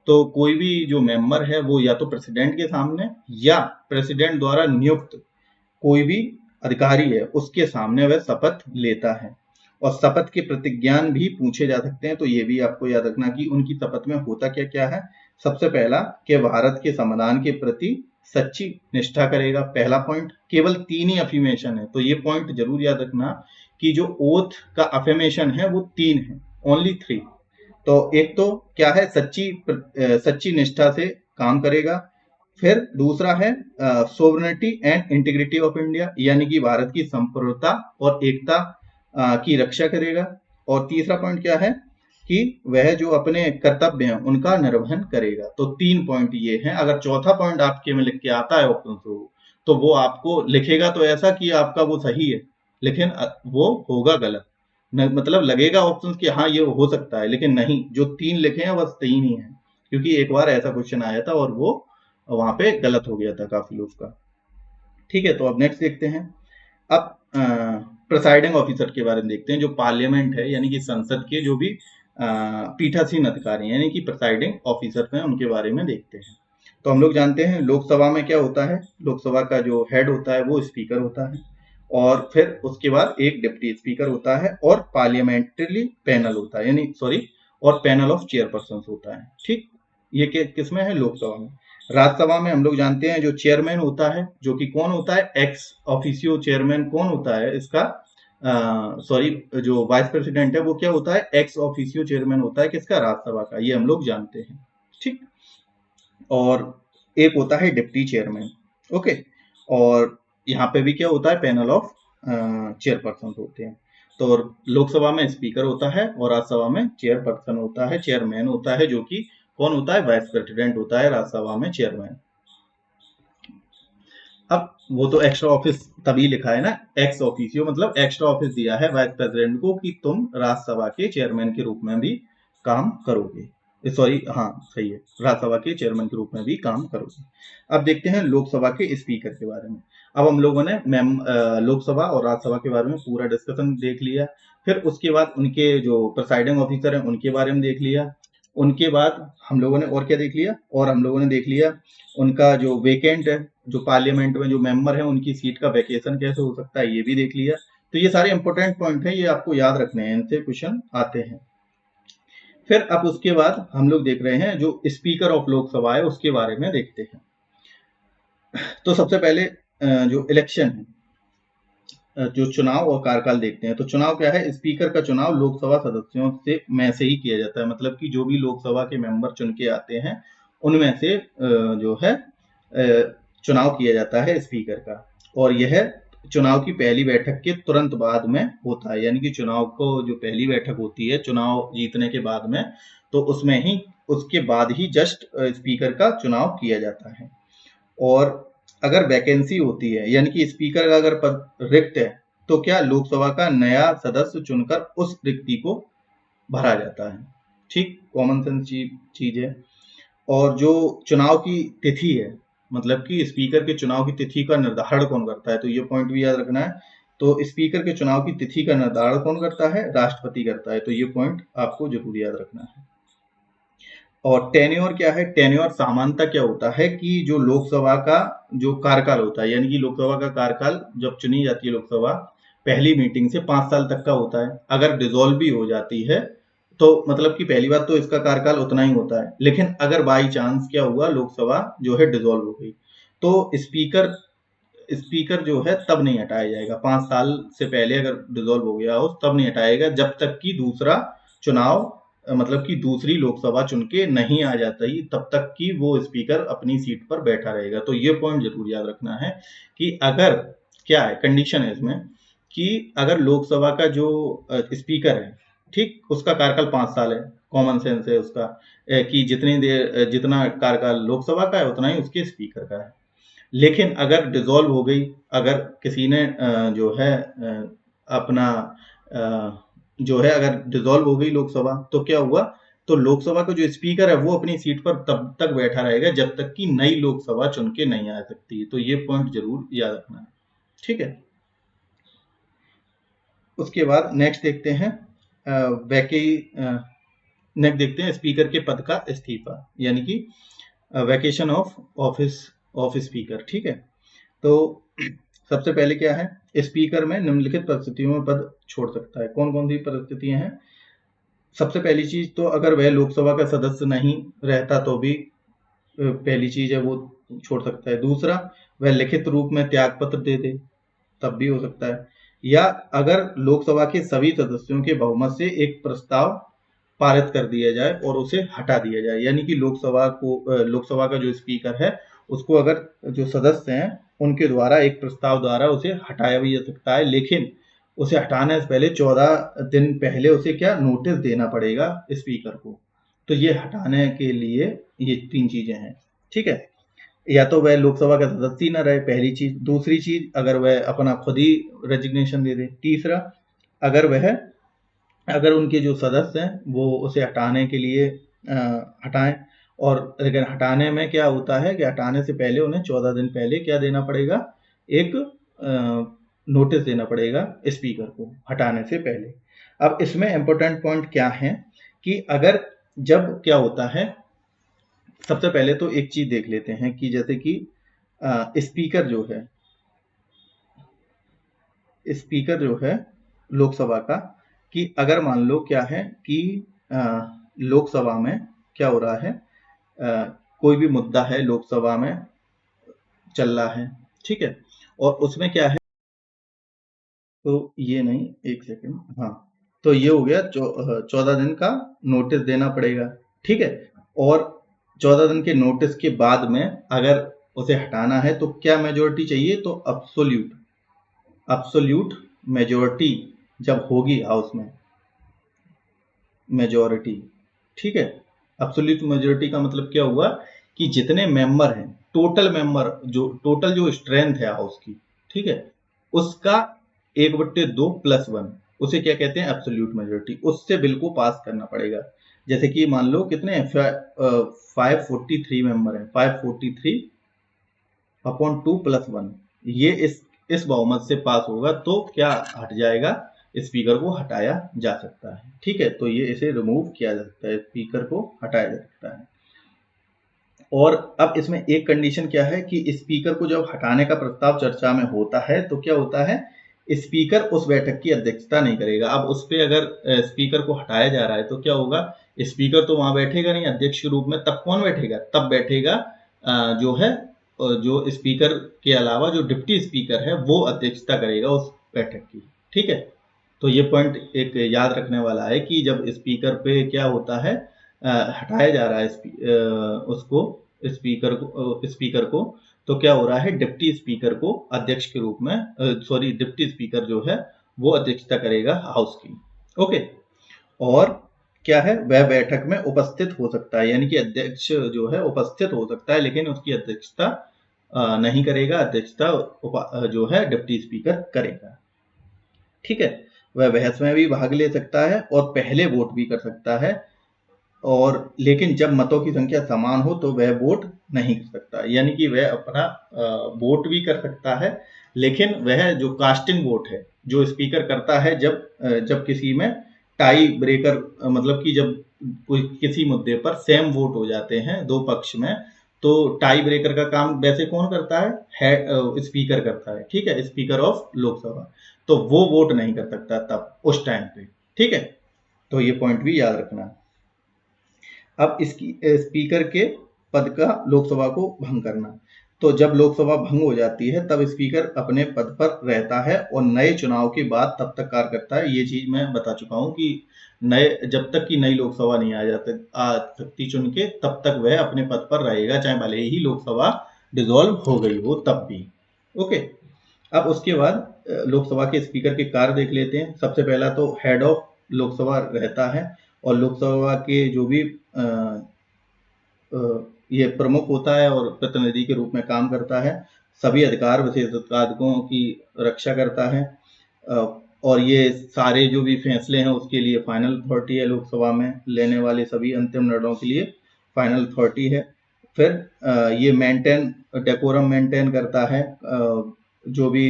तो कोई भी जो मेंबर है वो या तो प्रेसिडेंट के सामने या प्रेसिडेंट द्वारा नियुक्त कोई भी अधिकारी है उसके सामने वह शपथ लेता है। और शपथ के प्रतिज्ञान भी पूछे जा सकते हैं, तो ये भी आपको याद रखना कि उनकी शपथ में होता क्या क्या है। सबसे पहला कि भारत के संविधान के प्रति सच्ची निष्ठा करेगा, पहला पॉइंट। केवल 3 ही अफर्मेशन है, तो ये पॉइंट जरूर याद रखना कि जो ओथ का अफर्मेशन है वो 3 है, ओनली 3। तो एक तो क्या है, सच्ची निष्ठा से काम करेगा। फिर दूसरा है sovereignty and integrity of India, यानी कि भारत की संप्रभुता और एकता की रक्षा करेगा। और तीसरा पॉइंट क्या है कि वह जो अपने कर्तव्य हैं उनका निर्वहन करेगा। तो 3 पॉइंट ये हैं। अगर चौथा पॉइंट आपके में लिख के आता है ऑप्शन तो वो आपको लिखेगा तो ऐसा कि आपका वो सही है, लेकिन वो होगा गलत। मतलब लगेगा ऑप्शन कि हाँ ये हो सकता है, लेकिन नहीं, जो 3 लिखे हैं बस 3 ही है, क्योंकि एक बार ऐसा क्वेश्चन आया था और वो वहां पे गलत हो गया था काफी लोग का। ठीक है, तो अब नेक्स्ट देखते हैं। अब प्रिसाइडिंग ऑफिसर के बारे में देखते हैं, जो पार्लियामेंट है यानी कि संसद के जो भी पीठासीन अधिकारी यानी कि प्रिसाइडिंग ऑफिसर हैं उनके बारे में देखते हैं। तो हम लोग जानते हैं लोकसभा में क्या होता है, लोकसभा का जो हेड होता है वो स्पीकर होता है, और फिर उसके बाद एक डिप्टी स्पीकर होता है, और पार्लियामेंट्री पैनल होता है, यानी सॉरी, और पैनल ऑफ चेयरपर्सन होता है। ठीक, ये किसमें है, लोकसभा में। राज्यसभा में हम लोग जानते हैं जो चेयरमैन होता है, जो कि कौन होता है, एक्स ऑफिशियो चेयरमैन कौन होता है इसका, सॉरी, जो वाइस प्रेसिडेंट है वो क्या होता है, एक्स ऑफिशियो चेयरमैन होता है किसका, राज्यसभा का, ये हम लोग जानते हैं। ठीक, और एक होता है डिप्टी चेयरमैन। ओके, और यहाँ पे भी क्या होता है, पैनल ऑफ चेयरपर्सन होते हैं। तो लोकसभा में स्पीकर होता है और राज्यसभा में चेयरपर्सन होता है, चेयरमैन होता है, जो कि कौन होता है, वाइस प्रेसिडेंट होता है राज्यसभा में चेयरमैन। अब वो तो एक्स्ट्रा ऑफिस तभी लिखा है ना, एक्स ऑफिसियो, मतलब एक्स्ट्रा ऑफिस दिया है वाइस प्रेसिडेंट को कि तुम राज्यसभा के चेयरमैन के रूप में भी काम करोगे। सॉरी, हाँ सही है, राज्यसभा के चेयरमैन के रूप में भी काम करोगे। अब देखते हैं लोकसभा के स्पीकर के बारे में। अब हम लोगों ने लोकसभा और राज्यसभा के बारे में पूरा डिस्कशन देख लिया। फिर उसके बाद उनके जो प्रिसाइडिंग ऑफिसर हैं उनके बारे में देख लिया। उनके बाद हम लोगों ने और क्या देख लिया, और हम लोगों ने देख लिया उनका जो वेकेंट है, जो पार्लियामेंट में जो मेंबर है उनकी सीट का वैकेशन कैसे हो सकता है, ये भी देख लिया। तो ये सारे इंपॉर्टेंट पॉइंट है, ये आपको याद रखने हैं, इनसे क्वेश्चन आते हैं। फिर अब उसके बाद हम लोग देख रहे हैं जो स्पीकर ऑफ लोकसभा है उसके बारे में देखते हैं। तो सबसे पहले जो इलेक्शन है, जो चुनाव और कार्यकाल देखते हैं। तो चुनाव क्या है, स्पीकर का चुनाव लोकसभा सदस्यों से में से ही किया जाता है, मतलब कि जो भी लोकसभा के मेंबर चुन के आते हैं उनमें से जो है चुनाव किया जाता है स्पीकर का। और यह चुनाव की पहली बैठक के तुरंत बाद में होता है, यानी कि चुनाव को जो पहली बैठक होती है चुनाव जीतने के बाद में, तो उसमें ही उसके बाद ही जस्ट स्पीकर का चुनाव किया जाता है। और अगर वैकेंसी होती है, यानी कि स्पीकर का अगर पद रिक्त है, तो क्या लोकसभा का नया सदस्य चुनकर उस रिक्ति को भरा जाता है। ठीक, कॉमन सेंस चीज है। और जो चुनाव की तिथि है, मतलब कि स्पीकर के चुनाव की तिथि का निर्धारण कौन करता है, तो ये पॉइंट भी याद रखना है। तो स्पीकर के चुनाव की तिथि का निर्धारण कौन करता है, राष्ट्रपति करता है, तो ये पॉइंट आपको जरूर याद रखना है। और टेन्योर क्या है, टेन्योर सामान्यतः क्या होता है कि जो लोकसभा का जो कार्यकाल होता है, यानी कि लोकसभा का कार्यकाल जब चुनी जाती है लोकसभा पहली मीटिंग से 5 साल तक का होता है। अगर डिसॉल्व भी हो जाती है तो मतलब कि पहली बात तो इसका कार्यकाल उतना ही होता है, लेकिन अगर बाई चांस क्या हुआ लोकसभा जो है डिसॉल्व हो गई, तो स्पीकर जो है तब नहीं हटाया जाएगा। 5 साल से पहले अगर डिसॉल्व हो गया हो तब नहीं हटाएगा, जब तक कि दूसरा चुनाव मतलब कि दूसरी लोकसभा चुन के नहीं आ जाता ही, तब तक कि वो स्पीकर अपनी सीट पर बैठा रहेगा। तो ये पॉइंट जरूर याद रखना है कि अगर क्या है, कंडीशन है इसमें कि अगर लोकसभा का जो स्पीकर है, ठीक, उसका कार्यकाल 5 साल है, कॉमन सेंस है उसका कि जितनी देर जितना कार्यकाल लोकसभा का है उतना ही उसके स्पीकर का है। लेकिन अगर डिसॉल्व हो गई, अगर किसी ने जो है अपना जो है अगर डिसॉल्व हो गई लोकसभा, तो क्या हुआ, तो लोकसभा का जो स्पीकर है वो अपनी सीट पर तब तक बैठा रहेगा जब तक कि नई लोकसभा चुन के नहीं आ सकती। तो ये पॉइंट जरूर याद रखना है, ठीक है। उसके बाद नेक्स्ट देखते हैं नेक्स्ट देखते हैं स्पीकर के पद का इस्तीफा, यानी कि vacation of office of speaker, ठीक है। तो सबसे पहले क्या है, स्पीकर में निम्नलिखित परिस्थितियों में पद छोड़ सकता है। कौन कौन सी परिस्थितियां हैं? सबसे पहली चीज तो अगर वह लोकसभा का सदस्य नहीं रहता तो भी पहली चीज है वो छोड़ सकता है। दूसरा, वह लिखित रूप में त्याग पत्र दे दे, तब भी हो सकता है। या अगर लोकसभा के सभी सदस्यों के बहुमत से एक प्रस्ताव पारित कर दिया जाए और उसे हटा दिया जाए, यानी कि लोकसभा का जो स्पीकर है उसको अगर जो सदस्य हैं उनके द्वारा एक प्रस्ताव द्वारा उसे हटाया भी जा सकता है, लेकिन उसे हटाने से पहले 14 दिन पहले उसे क्या नोटिस देना पड़ेगा स्पीकर को। तो ये हटाने के लिए ये 3 चीजें हैं, ठीक है। या तो वह लोकसभा का सदस्य ही न रहे, पहली चीज। दूसरी चीज, अगर वह अपना खुद ही रेजिग्नेशन दे दे। तीसरा, अगर उनके जो सदस्य हैं वो उसे हटाने के लिए हटाएं, और अगर हटाने में क्या होता है कि हटाने से पहले उन्हें 14 दिन पहले क्या देना पड़ेगा, एक नोटिस देना पड़ेगा स्पीकर को हटाने से पहले। अब इसमें इंपॉर्टेंट पॉइंट क्या है कि अगर जब क्या होता है, सबसे पहले तो एक चीज देख लेते हैं कि जैसे कि स्पीकर जो है लोकसभा का, कि अगर मान लो क्या है कि लोकसभा में क्या हो रहा है, कोई भी मुद्दा है लोकसभा में चल रहा है, ठीक है, और उसमें क्या है, तो ये नहीं, एक सेकंड, हाँ, तो ये हो गया 14 दिन का नोटिस देना पड़ेगा, ठीक है। और 14 दिन के नोटिस के बाद में अगर उसे हटाना है तो क्या मेजोरिटी चाहिए, तो अब्सोल्यूट मेजोरिटी जब होगी हाउस में मेजोरिटी, ठीक है। अब्सोल्यूट मेजोरिटी का मतलब क्या हुआ कि जितने मेंबर हैं, टोटल जो स्ट्रेंथ है हाउस की, ठीक है, उसका 1/2 +1, उसे क्या कहते हैं, एब्सोल्यूट मेजोरिटी। उससे बिल को पास करना पड़ेगा। जैसे कि मान लो कितने 543 मेंबर हैं, 543/2 +1, ये इस बहुमत से पास होगा तो क्या हट जाएगा, स्पीकर को हटाया जा सकता है, ठीक है। तो ये इसे रिमूव किया जा सकता है, स्पीकर को हटाया जा सकता है। और अब इसमें एक कंडीशन क्या है कि स्पीकर को जब हटाने का प्रस्ताव चर्चा में होता है तो क्या होता है, स्पीकर उस बैठक की अध्यक्षता नहीं करेगा। अब उस पे अगर स्पीकर को हटाया जा रहा है तो क्या होगा, स्पीकर तो वहां बैठेगा नहीं अध्यक्ष के रूप में, तब कौन बैठेगा, तब बैठेगा जो है जो स्पीकर के अलावा जो डिप्टी स्पीकर है वो अध्यक्षता करेगा उस बैठक की, ठीक है। तो ये पॉइंट एक याद रखने वाला है कि जब स्पीकर पे क्या होता है, हटाया जा रहा है उसको स्पीकर को, तो क्या हो रहा है, डिप्टी स्पीकर को अध्यक्ष के रूप में डिप्टी स्पीकर जो है वो अध्यक्षता करेगा हाउस की, ओके। और क्या है, वह बैठक में उपस्थित हो सकता है, यानी कि अध्यक्ष जो है उपस्थित हो सकता है, लेकिन उसकी अध्यक्षता नहीं करेगा, अध्यक्षता जो है डिप्टी स्पीकर करेगा, ठीक है। वह बहस में भी भाग ले सकता है और पहले वोट भी कर सकता है, और लेकिन जब मतों की संख्या समान हो तो वह वोट नहीं कर सकता, यानी कि वह अपना वोट भी कर सकता है, लेकिन वह जो कास्टिंग वोट है जो स्पीकर करता है जब किसी में टाई ब्रेकर, मतलब कि जब कोई किसी मुद्दे पर सेम वोट हो जाते हैं दो पक्ष में, तो टाई ब्रेकर का काम वैसे कौन करता है, स्पीकर करता है, ठीक है, स्पीकर ऑफ लोकसभा। तो वो वोट नहीं कर सकता तब उस टाइम पे, ठीक है। तो ये पॉइंट भी याद रखना। अब इसकी स्पीकर के पद का लोकसभा को भंग करना, तो जब लोकसभा भंग हो जाती है तब स्पीकर अपने पद पर रहता है और नए चुनाव के बाद तब तक कार्य करता है। ये चीज मैं बता चुका हूं कि जब तक कि नई लोकसभा नहीं आ सकती चुन के, तब तक वह अपने पद पर रहेगा, चाहे भले ही लोकसभा डिसॉल्व हो गई हो तब भी, ओके। अब उसके बाद लोकसभा के स्पीकर के कार्य देख लेते हैं। सबसे पहला तो हेड ऑफ लोकसभा रहता है, और लोकसभा के जो भी ये प्रमुख होता है और प्रतिनिधि के रूप में काम करता है, सभी अधिकार विशेषाधिकारों की रक्षा करता है, और ये सारे जो भी फैसले हैं उसके लिए फाइनल अथॉरिटी है, लोकसभा में लेने वाले सभी अंतिम निर्णयों के लिए फाइनल अथॉरिटी है। फिर ये डेकोरम मेंटेन करता है, जो भी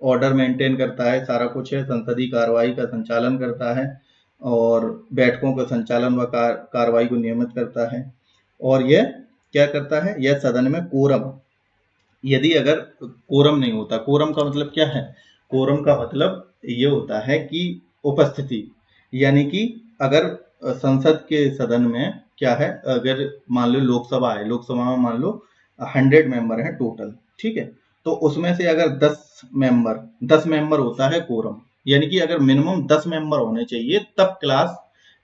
ऑर्डर मेंटेन करता है, सारा कुछ है, संसदीय कार्रवाई का संचालन करता है और बैठकों का संचालन व कार्रवाई को नियमित करता है। और यह क्या करता है, यह सदन में कोरम, यदि अगर कोरम नहीं होता, कोरम का मतलब क्या है, कोरम का मतलब ये होता है कि उपस्थिति, यानी कि अगर संसद के सदन में क्या है, अगर मान लो लोकसभा है, लोकसभा में मान लो 100 मेंबर हैं टोटल, ठीक है, तो उसमें से अगर 10 मेंबर होता है कोरम, यानी कि अगर मिनिमम 10 मेंबर होने चाहिए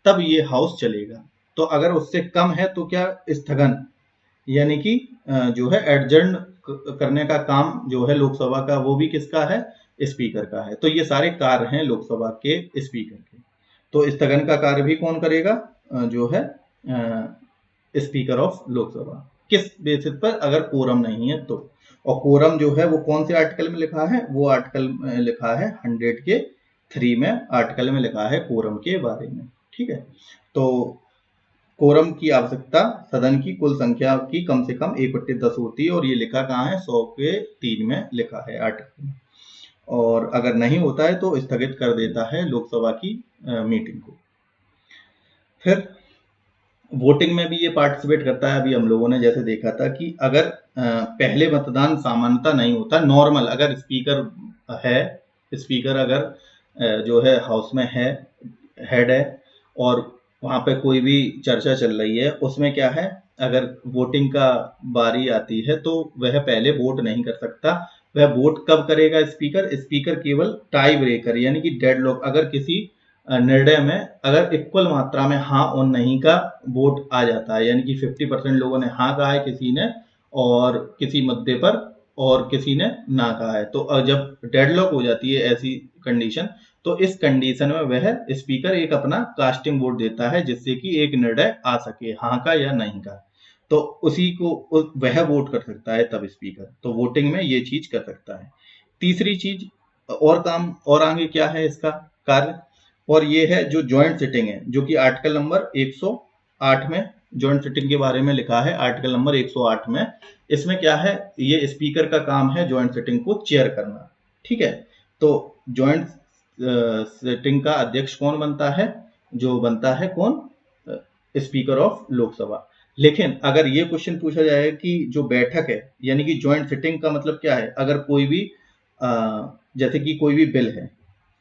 तब ये हाउस चलेगा। तो अगर उससे कम है तो क्या, स्थगन, यानी कि जो है एडजर्न करने का काम जो है लोकसभा का, वो भी किसका है, स्पीकर का है। तो ये सारे कार्य हैं लोकसभा के स्पीकर के। तो स्थगन का कार्य भी कौन करेगा, जो है स्पीकर ऑफ लोकसभा, किस बेसिस पर, अगर कोरम नहीं है तो। और कोरम जो है वो कौन से आर्टिकल में लिखा है, वो आर्टिकल में लिखा है 100 के 3 में आर्टिकल में लिखा है कोरम के बारे में, ठीक है। तो कोरम की आवश्यकता सदन की कुल संख्या की कम से कम 1/10 होती है, और ये लिखा कहाँ है, 100 के 3 में लिखा है आर्टिकल में। और अगर नहीं होता है तो स्थगित कर देता है लोकसभा की मीटिंग को। फिर वोटिंग में भी ये पार्टिसिपेट करता है। अभी हम लोगों ने जैसे देखा था कि अगर पहले मतदान सामान्यता नहीं होता, नॉर्मल, अगर स्पीकर अगर जो है हाउस में है, हेड है, और वहां पे कोई भी चर्चा चल रही है, उसमें क्या है, अगर वोटिंग का बारी आती है तो वह पहले वोट नहीं कर सकता। वह वोट कब करेगा स्पीकर केवल टाई ब्रेकर, यानी कि डेडलॉक, अगर किसी निर्णय में अगर इक्वल मात्रा में हाँ और नहीं का वोट आ जाता है, यानी कि 50% लोगों ने हाँ कहा है किसी ने, और किसी मुद्दे पर, और किसी ने ना कहा है, तो जब डेडलॉक हो जाती है ऐसी कंडीशन, तो इस कंडीशन में वह स्पीकर एक अपना कास्टिंग वोट देता है, जिससे कि एक निर्णय आ सके हाँ का या नहीं का, तो उसी को वह वोट कर सकता है तब स्पीकर। तो वोटिंग में ये चीज कर सकता है। तीसरी चीज और काम, और आगे क्या है इसका कार्य, और ये है जो ज्वाइंट सिटिंग है, जो कि आर्टिकल नंबर 108 में ज्वाइंट सिटिंग के बारे में लिखा है, आर्टिकल नंबर 108 में। इसमें क्या है, ये स्पीकर का काम है ज्वाइंट सिटिंग को चेयर करना, ठीक है। तो ज्वाइंट सिटिंग का अध्यक्ष कौन बनता है, जो बनता है कौन, स्पीकर ऑफ लोकसभा। लेकिन अगर ये क्वेश्चन पूछा जाए कि जो बैठक है, यानी कि ज्वाइंट सिटिंग का मतलब क्या है, अगर कोई भी जैसे कि कोई भी बिल है,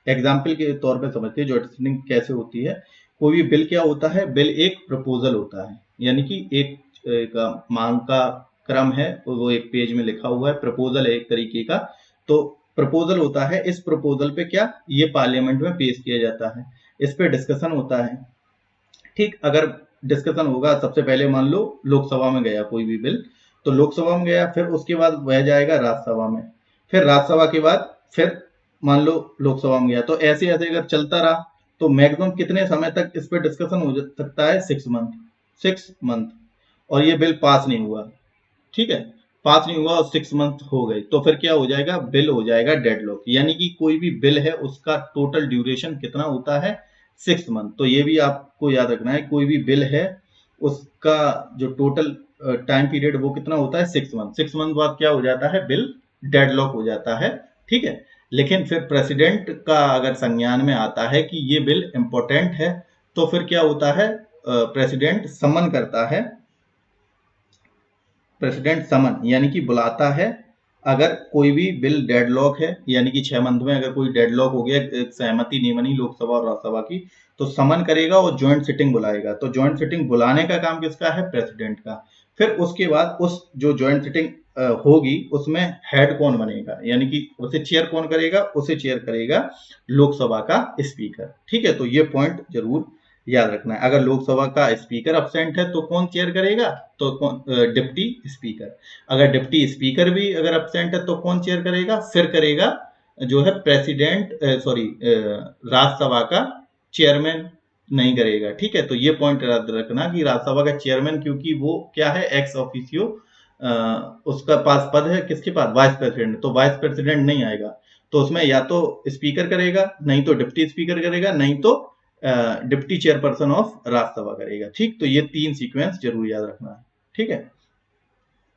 एग्जाम्पल के तौर पे समझते हैं ज्वाइंट सिटिंग कैसे होती है। कोई भी बिल क्या होता है, बिल एक प्रपोजल होता है, यानी कि एक मांग का क्रम है, वो एक पेज में लिखा हुआ है, प्रपोजल है एक तरीके का। तो प्रपोजल होता है, इस प्रपोजल पे क्या, ये पार्लियामेंट में पेश किया जाता है, इस पे डिस्कशन होता है, ठीक। अगर डिस्कशन होगा, सबसे पहले मान लो लोकसभा में गया कोई भी बिल, तो लोकसभा में गया, फिर उसके बाद वह जाएगा राज्यसभा में, फिर राज्यसभा के बाद फिर मान लो लोकसभा में गया, तो ऐसे ऐसे अगर चलता रहा तो मैक्सिमम कितने समय तक इस पर डिस्कशन हो सकता है, 6 मंथ। और ये बिल पास नहीं हुआ, ठीक है, पास नहीं हुआ और 6 मंथ हो गए, तो फिर क्या हो जाएगा, बिल हो जाएगा डेडलॉक। यानी कि कोई भी बिल है उसका टोटल ड्यूरेशन कितना होता है, 6 मंथ। तो ये भी आपको याद रखना है, कोई भी बिल है उसका जो टोटल टाइम पीरियड वो कितना होता है, 6 मंथ। 6 मंथ बाद क्या हो जाता है, बिल डेडलॉक हो जाता है, ठीक है। लेकिन फिर प्रेसिडेंट का अगर संज्ञान में आता है कि ये बिल इंपॉर्टेंट है, तो फिर क्या होता है, प्रेसिडेंट समन करता है, प्रेसिडेंट समन यानी कि बुलाता है। अगर कोई भी बिल डेडलॉक है, यानी कि 6 मंथ में अगर कोई डेडलॉक हो गया, सहमति नहीं बनी लोकसभा और राज्यसभा की, तो समन करेगा और ज्वाइंट सिटिंग बुलाएगा। तो ज्वाइंट सिटिंग बुलाने का काम किसका है, प्रेसिडेंट का। फिर उसके बाद उस जो ज्वाइंट सिटिंग होगी उसमें हेड कौन बनेगा, यानी कि उसे चेयर कौन करेगा, उसे चेयर करेगा लोकसभा का स्पीकर, ठीक है। तो ये पॉइंट जरूर याद रखना है। अगर लोकसभा का स्पीकर अब्सेंट है तो कौन चेयर करेगा, तो कौन, डिप्टी स्पीकर। अगर डिप्टी स्पीकर भी अगर अब्सेंट है तो कौन चेयर करेगा, फिर करेगा जो है प्रेसिडेंट, राज्यसभा का चेयरमैन, नहीं करेगा। ठीक है, तो ये पॉइंट याद रखना कि राज्यसभा का चेयरमैन, क्योंकि वो क्या है, एक्स ऑफिशियो, उसका पास पद है किसके पास, वाइस प्रेसिडेंट, तो वाइस प्रेसिडेंट नहीं आएगा, तो उसमें या तो स्पीकर करेगा, नहीं तो डिप्टी स्पीकर करेगा, नहीं तो डिप्टी चेयरपर्सन ऑफ राज्यसभा करेगा। ठीक, तो ये 3 सीक्वेंस जरूर याद रखना है। ठीक है,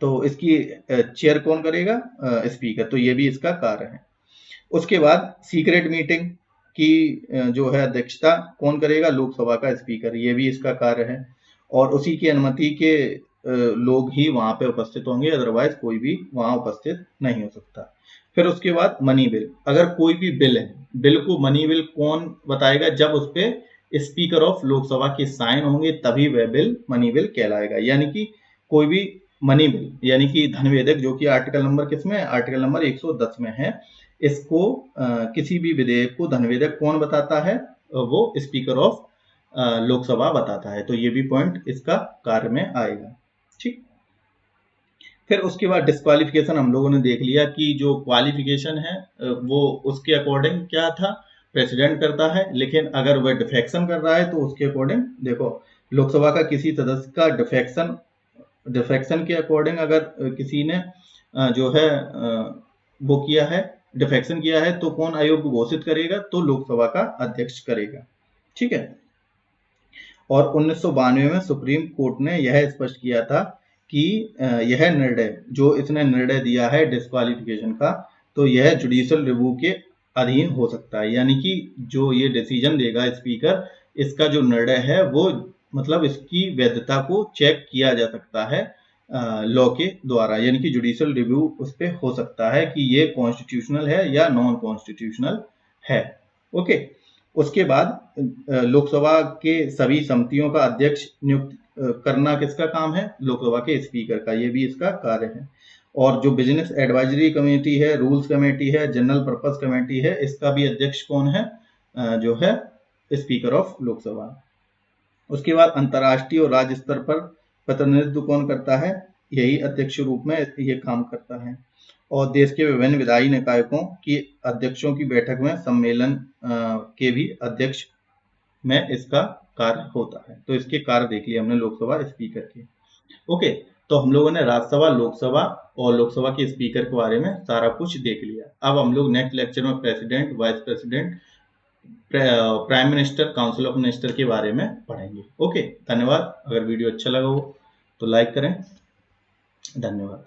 तो इसकी चेयर कौन करेगा, स्पीकर, तो ये भी इसका कार्य है। उसके बाद सीक्रेट मीटिंग की जो है अध्यक्षता कौन करेगा, लोकसभा का स्पीकर, ये भी इसका कार्य है, और उसी की अनुमति के लोग ही वहां पे उपस्थित होंगे, अदरवाइज कोई भी वहां उपस्थित नहीं हो सकता। फिर उसके बाद मनी बिल, अगर कोई भी बिल है, बिल को मनी बिल कौन बताएगा, जब उस पे स्पीकर ऑफ लोकसभा के साइन होंगे तभी वह बिल मनी बिल कहलाएगा। यानी कि कोई भी मनी बिल, यानी कि धनवेदक, जो कि आर्टिकल नंबर किसमें, आर्टिकल नंबर 110 में है, इसको किसी भी विधेयक को धनवेदक कौन बताता है, वो स्पीकर ऑफ लोकसभा बताता है। तो ये भी पॉइंट इसका कार्य में आएगा। ठीक, फिर उसके बाद डिस्क्वालिफिकेशन हम लोगों ने देख लिया कि जो क्वालिफिकेशन है वो उसके अकॉर्डिंग क्या था, प्रेसिडेंट करता है, लेकिन अगर वह डिफेक्शन कर रहा है तो उसके अकॉर्डिंग देखो, लोकसभा का किसी सदस्य का डिफेक्शन के अकॉर्डिंग अगर किसी ने जो है वो किया है, डिफेक्शन किया है, तो कौन अयोग्य घोषित करेगा, तो लोकसभा का अध्यक्ष करेगा। ठीक है, और 1992 में सुप्रीम कोर्ट ने यह स्पष्ट किया था कि यह निर्णय, जो इसने निर्णय दिया है डिस्क्वालिफिकेशन का, तो यह जुडिशियल रिव्यू के अधीन हो सकता है। यानी कि जो ये डिसीजन देगा स्पीकर, इसका जो निर्णय है वो मतलब इसकी वैधता को चेक किया जा सकता है लॉ के द्वारा, यानी कि जुडिशियल रिव्यू उस पर हो सकता है कि ये कॉन्स्टिट्यूशनल है या नॉन कॉन्स्टिट्यूशनल है। ओके, उसके बाद लोकसभा के सभी समितियों का अध्यक्ष नियुक्त करना किसका काम है, लोकसभा के स्पीकर का, ये भी इसका कार्य है। और जो बिजनेस एडवाइजरी कमेटी है, रूल्स कमेटी है, जनरल पर्पस कमेटी है, इसका भी अध्यक्ष कौन है, जो है स्पीकर ऑफ लोकसभा। उसके बाद अंतर्राष्ट्रीय और राज्य स्तर पर प्रतिनिधित्व कौन करता है, यही अध्यक्ष रूप में ये काम करता है। और देश के विभिन्न विधायी निकायों की अध्यक्षों की बैठक में सम्मेलन के भी अध्यक्ष में इसका कार्य होता है। तो इसके कार्य देख लिया हमने लोकसभा स्पीकर के। ओके, तो हम लोगों ने राज्यसभा, लोकसभा और लोकसभा के स्पीकर के बारे में सारा कुछ देख लिया। अब हम लोग नेक्स्ट लेक्चर में president, vice president, prime minister, council of minister के बारे में पढ़ेंगे। ओके, धन्यवाद। अगर वीडियो अच्छा लगा हो तो लाइक करें। धन्यवाद।